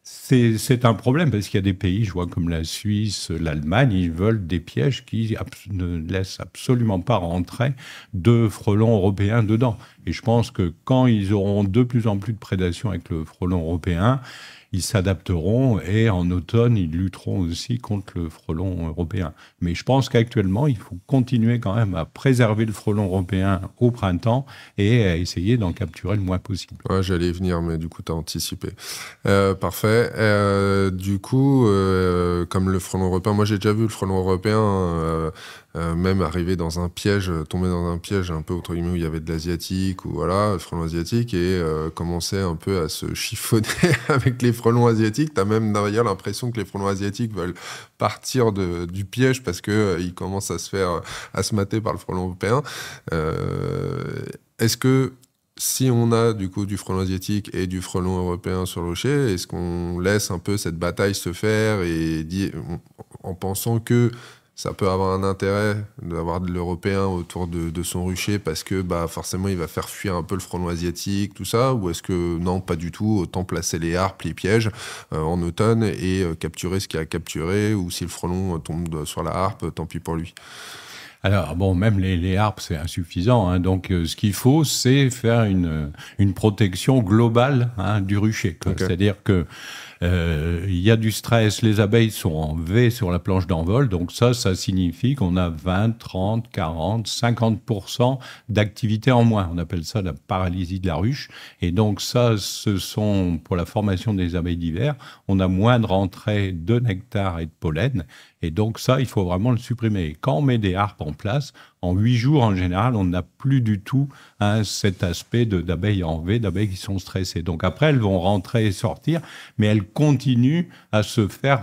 C'est un problème parce qu'il y a des pays, je vois comme la Suisse, l'Allemagne, ils veulent des pièges qui ne laissent absolument pas rentrer de frelons européens dedans. Et je pense que quand ils auront de plus en plus de prédation avec le frelon européen, ils s'adapteront et en automne, ils lutteront aussi contre le frelon européen. Mais je pense qu'actuellement, il faut continuer quand même à préserver le frelon européen au printemps et à essayer d'en capturer le moins possible. Ouais, j'allais y venir, mais du coup, tu as anticipé. Parfait. Du coup, comme le frelon européen, moi j'ai déjà vu le frelon européen même arriver dans un piège, tomber dans un piège un peu entre guillemets où il y avait de l'asiatique ou voilà, le frelon asiatique et commencer un peu à se chiffonner avec les frelons asiatiques. T'as même d'ailleurs l'impression que les frelons asiatiques veulent partir du piège parce que ils commencent à se mater par le frelon européen. Est-ce que si on a du coup du frelon asiatique et du frelon européen sur le rocher, est-ce qu'on laisse un peu cette bataille se faire et en pensant que ça peut avoir un intérêt d'avoir de l'européen autour de son rucher parce que forcément il va faire fuir un peu le frelon asiatique, tout ça, ou est-ce que non, pas du tout, autant placer les harpes, les pièges en automne et capturer ce qu'il y a à capturer, ou si le frelon tombe sur la harpe, tant pis pour lui. Alors, bon, même les harpes, c'est insuffisant. Donc, ce qu'il faut, c'est faire une protection globale du rucher. Okay. C'est-à-dire que il y a du stress, les abeilles sont en V sur la planche d'envol, donc ça signifie qu'on a 20, 30, 40, 50% d'activité en moins. On appelle ça la paralysie de la ruche. Et donc ça, ce sont, pour la formation des abeilles d'hiver, on a moins de rentrée de nectar et de pollen. Et donc ça, il faut vraiment le supprimer. Et quand on met des harpes en place, en 8 jours, en général, on n'a plus du tout cet aspect d'abeilles en V, d'abeilles qui sont stressées. Donc après, elles vont rentrer et sortir, mais elles continuent à se faire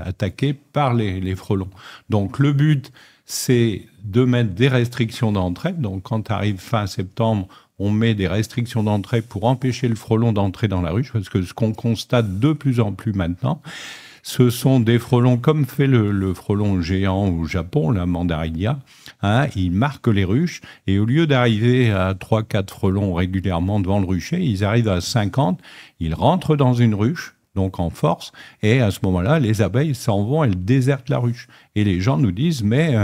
attaquer par les frelons. Donc le but, c'est de mettre des restrictions d'entrée. Donc quand arrive fin septembre, on met des restrictions d'entrée pour empêcher le frelon d'entrer dans la ruche, parce que ce qu'on constate de plus en plus maintenant, ce sont des frelons, comme fait le frelon géant au Japon, la Mandarinia. Ils marquent les ruches et au lieu d'arriver à 3-4 frelons régulièrement devant le rucher, ils arrivent à 50, ils rentrent dans une ruche, donc en force, et à ce moment-là, les abeilles s'en vont, elles désertent la ruche. Et les gens nous disent, mais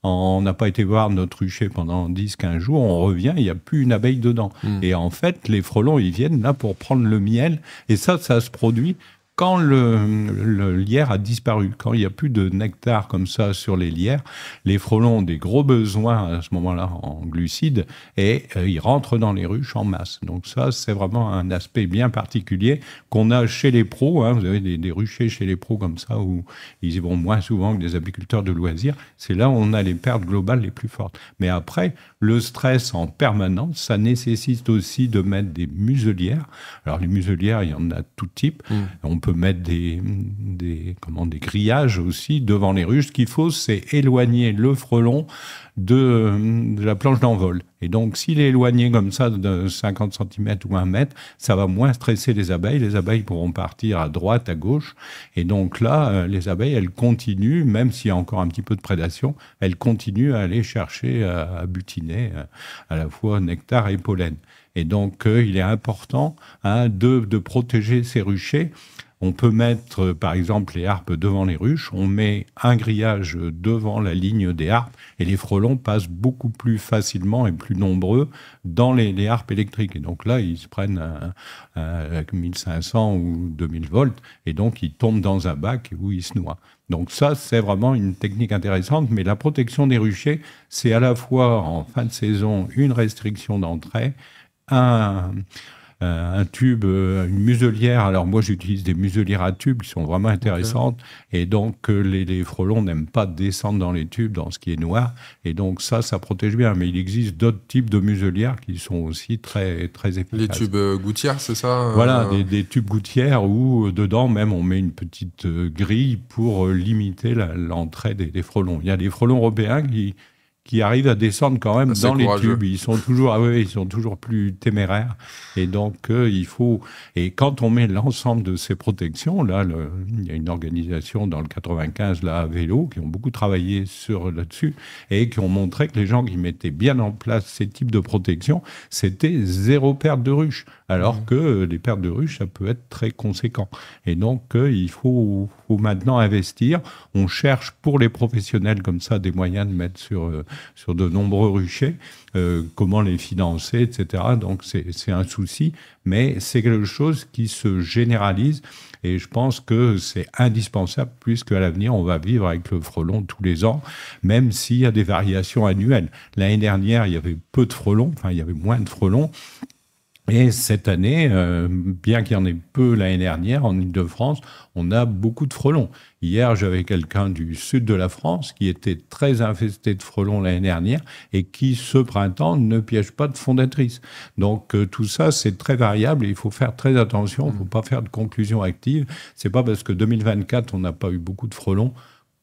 on n'a pas été voir notre rucher pendant 10-15 jours, on revient, il n'y a plus une abeille dedans. Et en fait, les frelons, ils viennent là pour prendre le miel, et ça se produit quand le lierre a disparu, quand il n'y a plus de nectar comme ça sur les lierres, les frelons ont des gros besoins à ce moment-là en glucides et ils rentrent dans les ruches en masse. Donc ça, c'est vraiment un aspect bien particulier qu'on a chez les pros. Vous avez des ruchers chez les pros comme ça où ils y vont moins souvent que des apiculteurs de loisirs. C'est là où on a les pertes globales les plus fortes. Mais après, le stress en permanence, ça nécessite aussi de mettre des muselières. Alors les muselières, il y en a tout type. On peut mettre des grillages aussi devant les ruches. Ce qu'il faut, c'est éloigner le frelon de la planche d'envol. Et donc, s'il est éloigné comme ça de 50 cm ou 1 mètre, ça va moins stresser les abeilles. Les abeilles pourront partir à droite, à gauche. Et donc là, les abeilles, elles continuent, même s'il y a encore un petit peu de prédation, elles continuent à aller chercher, à butiner à la fois nectar et pollen. Et donc, il est important de protéger ces ruchers. On peut mettre, par exemple, les harpes devant les ruches. On met un grillage devant la ligne des harpes et les frelons passent beaucoup plus facilement et plus nombreux dans les harpes électriques. Et donc là, ils se prennent à 1500 ou 2000 volts et donc ils tombent dans un bac où ils se noient. Donc ça, c'est vraiment une technique intéressante. Mais la protection des ruchers, c'est à la fois en fin de saison une restriction d'entrée, un tube, une muselière. Alors moi, j'utilise des muselières à tubes qui sont vraiment intéressantes. Okay. Et donc, les frelons n'aiment pas descendre dans les tubes, dans ce qui est noir. Et donc ça protège bien. Mais il existe d'autres types de muselières qui sont aussi très, très efficaces. Les tubes gouttières, c'est ça Voilà, des tubes gouttières où dedans, même, on met une petite grille pour limiter l'entrée des frelons. Il y a des frelons européens qui arrivent à descendre quand même dans les tubes. Ils sont toujours plus téméraires. Et donc, il faut... Et quand on met l'ensemble de ces protections, là, il y a une organisation dans le 95, là, à vélo, qui ont beaucoup travaillé là-dessus et qui ont montré que les gens qui mettaient bien en place ces types de protections, c'était 0 perte de ruche. Alors que les pertes de ruche, ça peut être très conséquent. Et donc, il faut maintenant investir. On cherche pour les professionnels comme ça des moyens de mettre sur de nombreux ruchers, comment les financer, etc. Donc, c'est un souci, mais c'est quelque chose qui se généralise et je pense que c'est indispensable puisqu'à l'avenir, on va vivre avec le frelon tous les ans, même s'il y a des variations annuelles. L'année dernière, il y avait peu de frelons, enfin, il y avait moins de frelons. Et cette année, bien qu'il y en ait peu l'année dernière, en Île-de-France, on a beaucoup de frelons. Hier, j'avais quelqu'un du sud de la France qui était très infesté de frelons l'année dernière et qui, ce printemps, ne piège pas de fondatrice. Donc, tout ça, c'est très variable et il faut faire très attention. Il ne faut pas faire de conclusion active. Ce n'est pas parce que 2024, on n'a pas eu beaucoup de frelons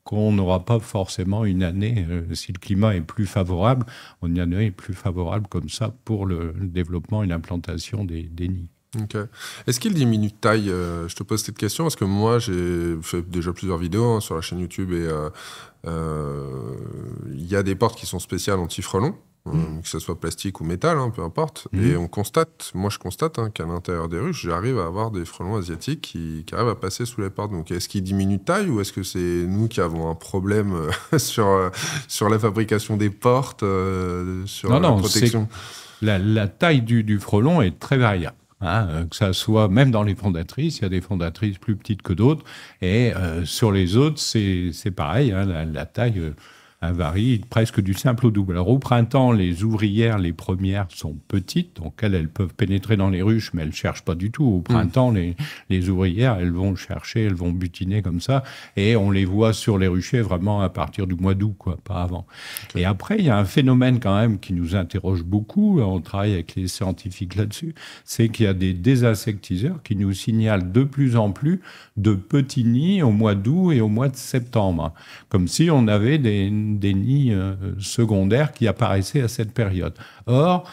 qu'on n'aura pas forcément une année, si le climat est plus favorable, une année plus favorable comme ça pour le développement et l'implantation des nids. Okay. Est-ce qu'il diminue de taille Je te pose cette question parce que moi, j'ai fait déjà plusieurs vidéos sur la chaîne YouTube et il y a des portes qui sont spéciales anti-frelons. Que ce soit plastique ou métal, peu importe. Et je constate qu'à l'intérieur des ruches, j'arrive à avoir des frelons asiatiques qui arrivent à passer sous les portes. Donc, est-ce qu'ils diminuent de taille ou est-ce que c'est nous qui avons un problème sur la fabrication des portes, sur la protection ? La taille du frelon est très variable. Que ça soit même dans les fondatrices, il y a des fondatrices plus petites que d'autres. Et sur les autres, c'est pareil, la taille... varie presque du simple au double. Alors au printemps, les ouvrières, les premières, sont petites, donc elles peuvent pénétrer dans les ruches, mais elles ne cherchent pas du tout. Au printemps, les ouvrières, elles vont chercher, elles vont butiner comme ça, et on les voit sur les ruchers vraiment à partir du mois d'août, pas avant. Okay. Et après, il y a un phénomène quand même qui nous interroge beaucoup, on travaille avec les scientifiques là-dessus, c'est qu'il y a des désinsectiseurs qui nous signalent de plus en plus de petits nids au mois d'août et au mois de septembre, comme si on avait des nids secondaires qui apparaissaient à cette période. Or,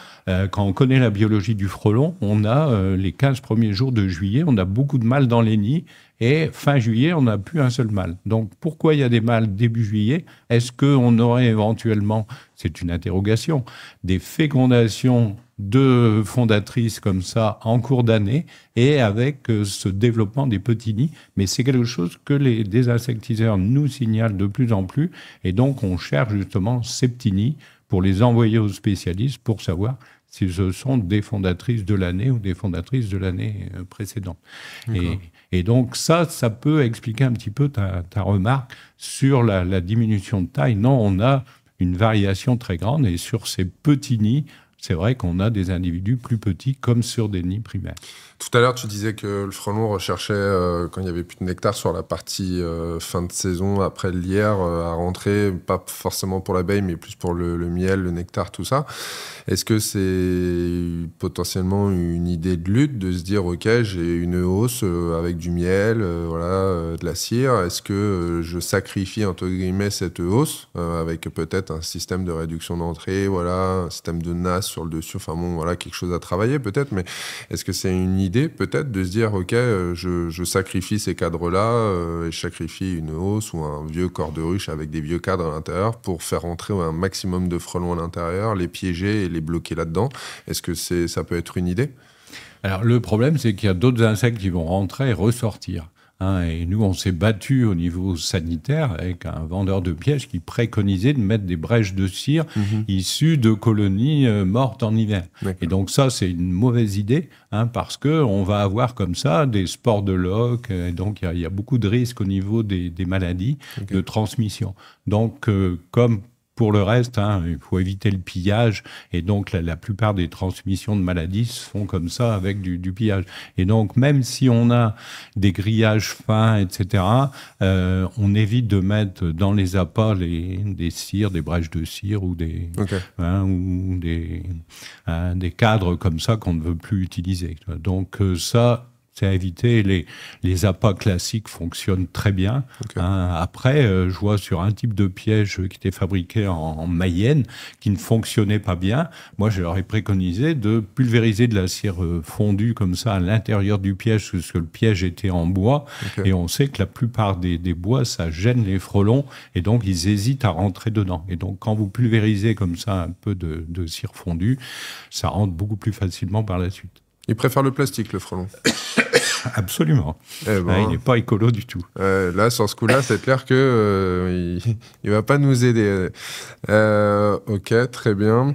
quand on connaît la biologie du frelon, on a les 15 premiers jours de juillet, on a beaucoup de mâles dans les nids, et fin juillet, on n'a plus un seul mâle. Donc, pourquoi il y a des mâles début juillet ? Est-ce qu'on aurait éventuellement, c'est une interrogation, des fécondations de fondatrices comme ça en cours d'année et avec ce développement des petits nids. Mais c'est quelque chose que les désinsectiseurs nous signalent de plus en plus et donc on cherche justement ces petits nids pour les envoyer aux spécialistes pour savoir si ce sont des fondatrices de l'année ou des fondatrices de l'année précédente. Et donc ça peut expliquer un petit peu ta remarque sur la diminution de taille. Non, on a une variation très grande et sur ces petits nids, c'est vrai qu'on a des individus plus petits comme sur des nids primaires. Tout à l'heure, tu disais que le frelon recherchait, quand il n'y avait plus de nectar sur la partie fin de saison, après le lierre, à rentrer, pas forcément pour l'abeille, mais plus pour le miel, le nectar, tout ça. Est-ce que c'est potentiellement une idée de lutte, de se dire, OK, j'ai une hausse avec du miel, de la cire, est-ce que je sacrifie, entre guillemets, cette hausse, avec peut-être un système de réduction d'entrée, un système de nasse sur le dessus. Enfin bon, voilà, quelque chose à travailler peut-être, mais est-ce que c'est une idée peut-être de se dire, ok, je sacrifie ces cadres-là et je sacrifie une hausse ou un vieux corps de ruche avec des vieux cadres à l'intérieur pour faire rentrer un maximum de frelons à l'intérieur, les piéger et les bloquer là-dedans. Est-ce que ça peut être une idée? Alors, le problème, c'est qu'il y a d'autres insectes qui vont rentrer et ressortir. Et nous, on s'est battu au niveau sanitaire avec un vendeur de pièges qui préconisait de mettre des brèches de cire issues de colonies mortes en hiver. Et donc ça, c'est une mauvaise idée, parce qu'on va avoir comme ça des spores de loques. Et donc il y a beaucoup de risques au niveau des maladies de transmission. Donc comme pour le reste, il faut éviter le pillage. Et donc, la plupart des transmissions de maladies se font comme ça, avec du pillage. Et donc, même si on a des grillages fins, etc., on évite de mettre dans les appâts des cires, des brèches de cire ou des cadres comme ça qu'on ne veut plus utiliser. Donc, ça... c'est à éviter. Les appâts classiques fonctionnent très bien. Après, je vois sur un type de piège qui était fabriqué en Mayenne, qui ne fonctionnait pas bien. Moi, je leur ai préconisé de pulvériser de la cire fondue comme ça à l'intérieur du piège, parce que le piège était en bois. Et on sait que la plupart des bois, ça gêne les frelons, et donc ils hésitent à rentrer dedans. Et donc, quand vous pulvérisez comme ça un peu de cire fondue, ça rentre beaucoup plus facilement par la suite. Il préfère le plastique, le frelon. Absolument. Il n'est pas écolo du tout. Là, sur ce coup-là, c'est clair que il va pas nous aider. Ok, très bien.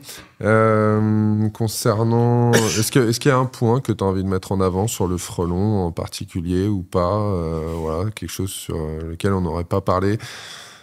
Concernant... Est-ce qu'il y a un point que tu as envie de mettre en avant sur le frelon en particulier ou pas voilà, quelque chose sur lequel on n'aurait pas parlé?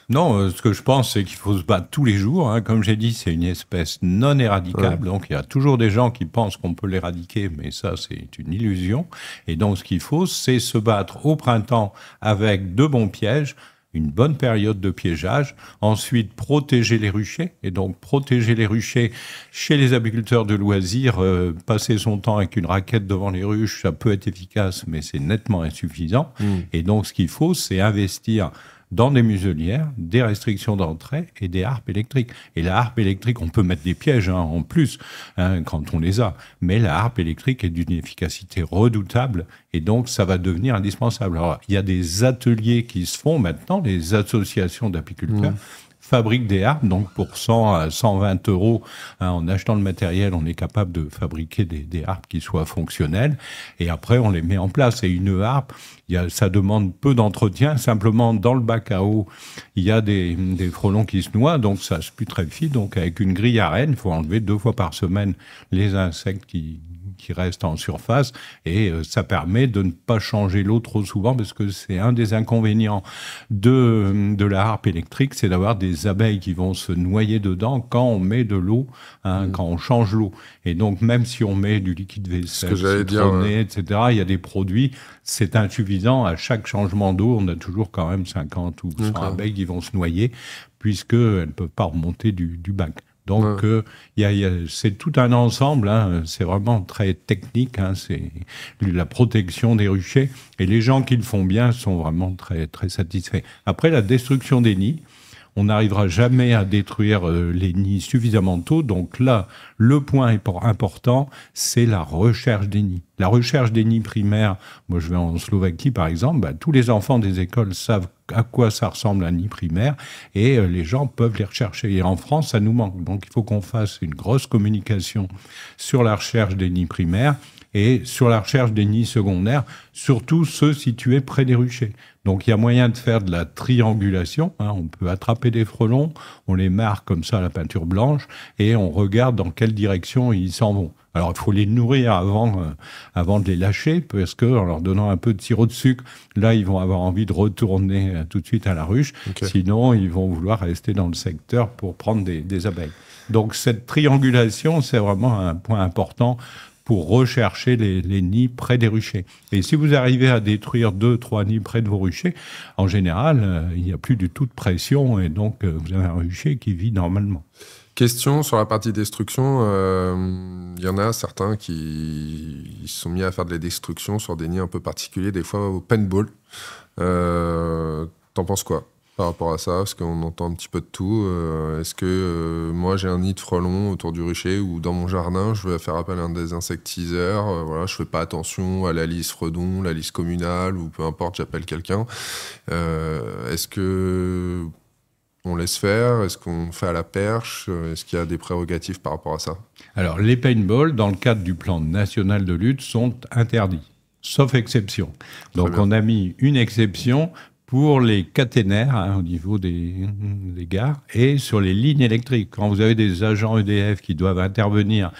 Non, ce que je pense, c'est qu'il faut se battre tous les jours. Comme j'ai dit, c'est une espèce non éradicable. Donc, il y a toujours des gens qui pensent qu'on peut l'éradiquer, mais ça, c'est une illusion. Et donc, ce qu'il faut, c'est se battre au printemps avec de bons pièges, une bonne période de piégeage. Ensuite, protéger les ruchers. Et donc, protéger les ruchers chez les apiculteurs de loisirs. Passer son temps avec une raquette devant les ruches, ça peut être efficace, mais c'est nettement insuffisant. Et donc, ce qu'il faut, c'est investir dans des muselières, des restrictions d'entrée et des harpes électriques. Et la harpe électrique, on peut mettre des pièges en plus quand on les a. Mais la harpe électrique est d'une efficacité redoutable et donc ça va devenir indispensable. Alors, il y a des ateliers qui se font maintenant, des associations d'apiculteurs fabriquent des harpes, donc pour 100 à 120 euros, en achetant le matériel, on est capable de fabriquer des harpes qui soient fonctionnelles, et après on les met en place. Et une harpe, ça demande peu d'entretien, simplement dans le bac à eau, il y a des frelons qui se noient, donc ça se putréfie, donc avec une grille à rennes, il faut enlever 2 fois par semaine les insectes qui restent en surface, et ça permet de ne pas changer l'eau trop souvent, parce que c'est un des inconvénients de la harpe électrique, c'est d'avoir des abeilles qui vont se noyer dedans quand on met de l'eau, quand on change l'eau. Et donc, même si on met du liquide vaisselle, citronné, etc., il y a des produits, c'est insuffisant. À chaque changement d'eau, on a toujours quand même 50 ou 100 abeilles qui vont se noyer, puisqu'elles ne peuvent pas remonter du bac. Donc, c'est tout un ensemble, c'est vraiment très technique, c'est la protection des ruchers. Et les gens qui le font bien sont vraiment très, très satisfaits. Après, la destruction des nids, on n'arrivera jamais à détruire les nids suffisamment tôt. Donc là, le point important, c'est la recherche des nids. La recherche des nids primaires, moi je vais en Slovaquie par exemple, tous les enfants des écoles savent à quoi ça ressemble un nid primaire et les gens peuvent les rechercher. Et en France, ça nous manque. Donc il faut qu'on fasse une grosse communication sur la recherche des nids primaires et sur la recherche des nids secondaires, surtout ceux situés près des ruchers. Donc il y a moyen de faire de la triangulation, on peut attraper des frelons, on les marque comme ça à la peinture blanche et on regarde dans quelle direction ils s'en vont. Alors il faut les nourrir avant de les lâcher, parce que en leur donnant un peu de sirop de sucre, là ils vont avoir envie de retourner tout de suite à la ruche, sinon ils vont vouloir rester dans le secteur pour prendre des abeilles. Donc cette triangulation, c'est vraiment un point important pour rechercher les nids près des ruchers. Et si vous arrivez à détruire 2-3 nids près de vos ruchers, en général, il n'y a plus du tout de pression, et donc vous avez un rucher qui vit normalement. Question sur la partie destruction. Il y en a certains qui se sont mis à faire de la destruction sur des nids un peu particuliers, des fois au paintball. T'en penses quoi ? par rapport à ça, parce qu'on entend un petit peu de tout. Est-ce que moi j'ai un nid de frelons autour du rucher ou dans mon jardin, je vais faire appel à un désinsectiseur, voilà, je fais pas attention à la liste Fredon, la liste communale ou peu importe, j'appelle quelqu'un. Est-ce que on laisse faire? Est-ce qu'on fait à la perche? Est-ce qu'il y a des prérogatives par rapport à ça? Alors, les paintballs, dans le cadre du plan national de lutte, sont interdits, sauf exception. Donc, on a mis une exception pour les caténaires au niveau des gares et sur les lignes électriques. Quand vous avez des agents EDF qui doivent intervenir,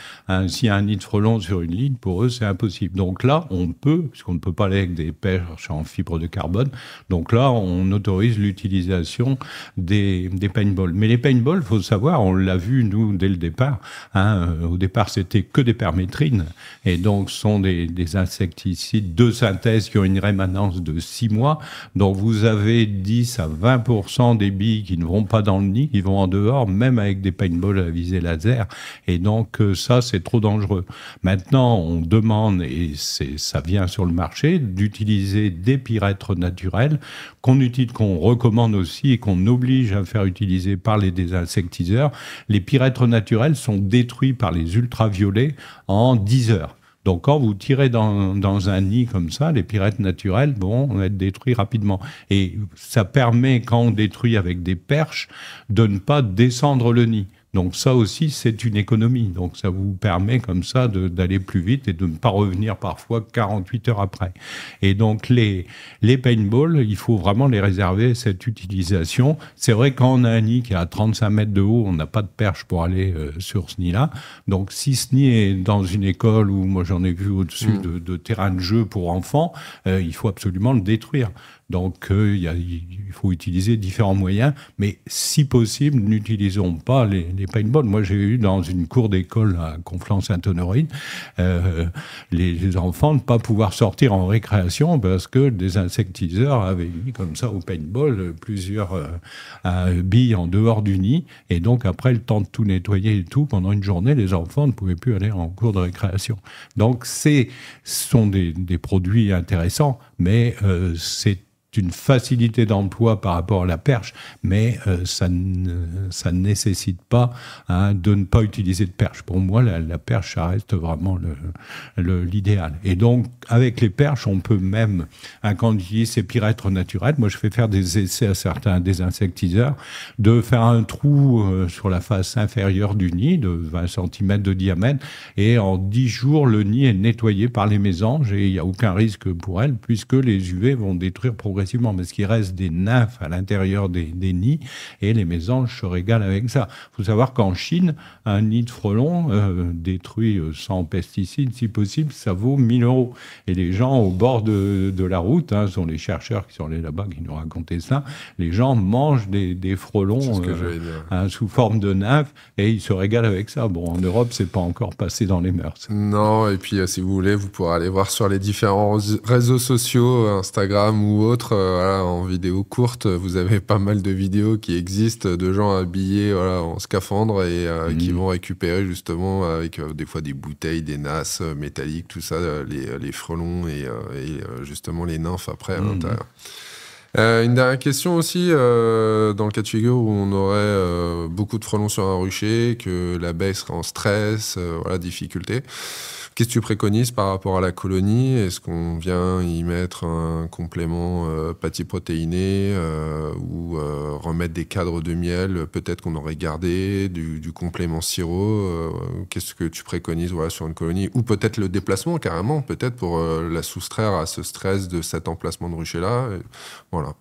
s'il y a un nid de frelons sur une ligne, pour eux, c'est impossible. Donc là, on peut, puisqu'on ne peut pas aller avec des perches en fibre de carbone, donc là, on autorise l'utilisation des paintballs. Mais les paintballs, il faut savoir, on l'a vu, nous, dès le départ. Au départ, c'était que des permétrines. Et donc, ce sont des insecticides de synthèse qui ont une rémanence de 6 mois. Donc, vous avez 10 à 20% des billes qui ne vont pas dans le nid, qui vont en dehors, même avec des paintballs à visée laser. Et donc, ça, c'est trop dangereux. Maintenant, on demande, et ça vient sur le marché, d'utiliser des pyrètres naturels qu'on recommande aussi et qu'on oblige à faire utiliser par les désinsectiseurs. Les pyrètres naturels sont détruits par les ultraviolets en 10 heures. Donc, quand vous tirez dans un nid comme ça, les pyrètres naturels vont être détruits rapidement. Et ça permet, quand on détruit avec des perches, de ne pas descendre le nid. Donc ça aussi, c'est une économie. Donc ça vous permet comme ça d'aller plus vite et de ne pas revenir parfois 48 heures après. Et donc les paintballs, il faut vraiment les réserver cette utilisation. C'est vrai quand on a un nid qui est à 35 mètres de haut, on n'a pas de perche pour aller sur ce nid-là. Donc si ce nid est dans une école où moi j'en ai vu au-dessus de terrains de jeu pour enfants, il faut absolument le détruire. Donc, il faut utiliser différents moyens, mais si possible, n'utilisons pas les paintballs. Moi, j'ai eu dans une cour d'école à Conflans-Sainte-Honorine, les enfants ne pas pouvoir sortir en récréation parce que des insectiseurs avaient mis comme ça au paintball plusieurs billes en dehors du nid, et donc après le temps de tout nettoyer et tout, pendant une journée, les enfants ne pouvaient plus aller en cours de récréation. Donc, ce sont des produits intéressants, mais c'est une facilité d'emploi par rapport à la perche, mais ça ne nécessite pas de ne pas utiliser de perche. Pour moi, la perche, ça reste vraiment l'idéal. Et donc, avec les perches, on peut même, quand on utilise ces pyrètres naturels, moi je fais faire des essais à certains désinsectiseurs, de faire un trou sur la face inférieure du nid, de 20 cm de diamètre, et en 10 jours, le nid est nettoyé par les mésanges, et il n'y a aucun risque pour elles, puisque les UV vont détruire progressivement, parce qu'il reste des nymphes à l'intérieur des nids, et les mésanges se régalent avec ça. Il faut savoir qu'en Chine, un nid de frelons détruit sans pesticides, si possible, ça vaut 1 000 €. Et les gens au bord de la route, ce sont les chercheurs qui sont allés là-bas qui nous racontaient ça, les gens mangent des frelons sous forme de nymphes, et ils se régalent avec ça. Bon, en Europe, c'est pas encore passé dans les mœurs. Non, et puis si vous voulez, vous pourrez aller voir sur les différents réseaux sociaux, Instagram ou autres, en vidéo courte, vous avez pas mal de vidéos qui existent de gens habillés en scaphandre et qui vont récupérer justement avec des fois des bouteilles, des nasses métalliques, tout ça, les frelons et justement les nymphes après à l'intérieur. Une dernière question aussi, dans le cas de figure où on aurait beaucoup de frelons sur un rucher, que l'abeille serait en stress, difficulté. Qu'est-ce que tu préconises par rapport à la colonie? Est-ce qu'on vient y mettre un complément pâtis-protéiné ou remettre des cadres de miel, peut-être qu'on aurait gardé, du complément sirop? Qu'est-ce que tu préconises sur une colonie? Ou peut-être le déplacement carrément, peut-être pour la soustraire à ce stress de cet emplacement de rucher-là. Voilà.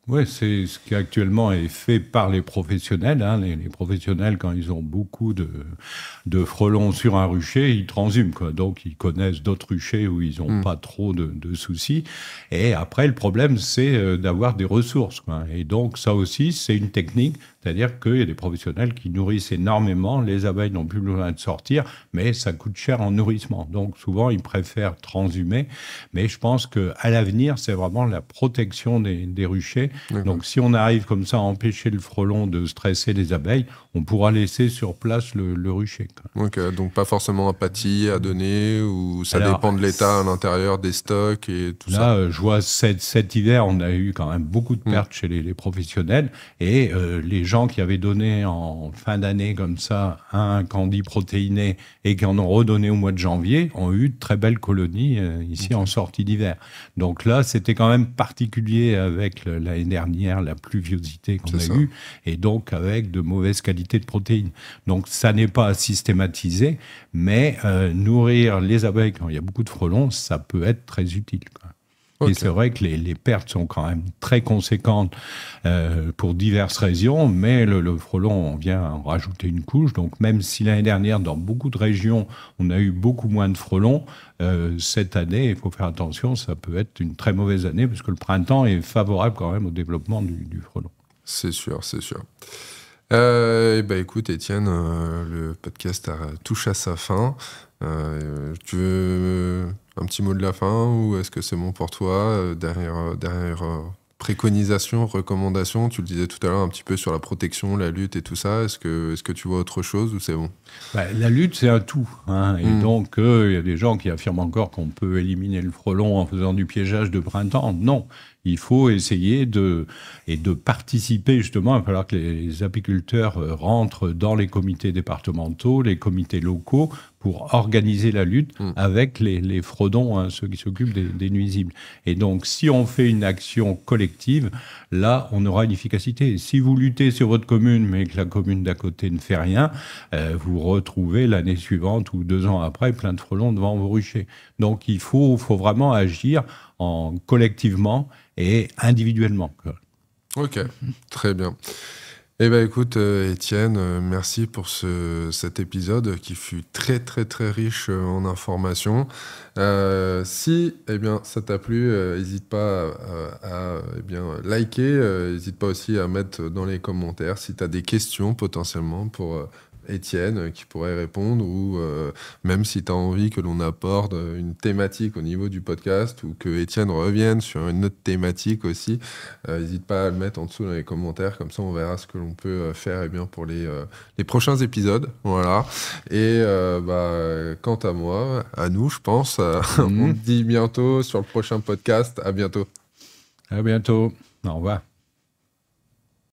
Oui, c'est ce qui actuellement est fait par les professionnels. Les professionnels, quand ils ont beaucoup de frelons sur un rucher, ils transhument, quoi. Donc, ils connaissent d'autres ruchers où ils n'ont pas trop de soucis. Et après, le problème, c'est d'avoir des ressources, quoi. Et donc, ça aussi, c'est une technique. C'est-à-dire qu'il y a des professionnels qui nourrissent énormément, les abeilles n'ont plus besoin de sortir, mais ça coûte cher en nourrissement. Donc souvent, ils préfèrent transhumer. Mais je pense qu'à l'avenir, c'est vraiment la protection des ruchers. Donc si on arrive comme ça à empêcher le frelon de stresser les abeilles, on pourra laisser sur place le rucher. Ok, donc pas forcément un pâtis à donner, ou ça dépend de l'état à l'intérieur des stocks et tout ça. Là, je vois cet hiver, on a eu quand même beaucoup de pertes chez les professionnels, et les gens qui avaient donné en fin d'année comme ça un candy protéiné et qui en ont redonné au mois de janvier ont eu de très belles colonies ici en sortie d'hiver. Donc là, c'était quand même particulier avec l'année dernière, la pluviosité qu'on a eue, et donc avec de mauvaises qualités de protéines. Donc ça n'est pas systématisé, mais nourrir les abeilles quand il y a beaucoup de frelons, ça peut être très utile, quoi. Okay. Et c'est vrai que les pertes sont quand même très conséquentes pour diverses raisons, mais le frelon, on vient en rajouter une couche. Donc même si l'année dernière, dans beaucoup de régions, on a eu beaucoup moins de frelons, cette année, il faut faire attention, ça peut être une très mauvaise année, parce que le printemps est favorable quand même au développement du frelon. C'est sûr, c'est sûr. Écoute, Étienne, le podcast touche à sa fin. Tu veux un petit mot de la fin, ou est-ce que c'est bon pour toi? Derrière préconisation, recommandation, tu le disais tout à l'heure un petit peu sur la protection, la lutte et tout ça. Est-ce que tu vois autre chose, ou c'est bon? La lutte, c'est un tout, hein. Et donc, il y a des gens qui affirment encore qu'on peut éliminer le frelon en faisant du piégeage de printemps. Non. Il faut essayer de participer, justement. Il va falloir que les apiculteurs rentrent dans les comités départementaux, les comités locaux, pour organiser la lutte avec les fraudons, hein, ceux qui s'occupent des nuisibles. Et donc, si on fait une action collective, là, on aura une efficacité. Et si vous luttez sur votre commune, mais que la commune d'à côté ne fait rien, vous retrouvez l'année suivante ou 2 ans après plein de frelons devant vos ruchers. Donc, il faut vraiment agir collectivement et individuellement. Ok, très bien. Écoute, Étienne, merci pour cet épisode qui fut très très très riche en informations. Si ça t'a plu, n'hésite pas à liker, n'hésite pas aussi à mettre dans les commentaires si tu as des questions potentiellement pour Étienne qui pourrait répondre, ou même si tu as envie que l'on aborde une thématique au niveau du podcast, ou que Étienne revienne sur une autre thématique aussi, n'hésite pas à le mettre en dessous dans les commentaires, comme ça on verra ce que l'on peut faire pour les prochains épisodes. Voilà. Et quant à moi, à nous, je pense, on te dit bientôt sur le prochain podcast. À bientôt. À bientôt. Au revoir.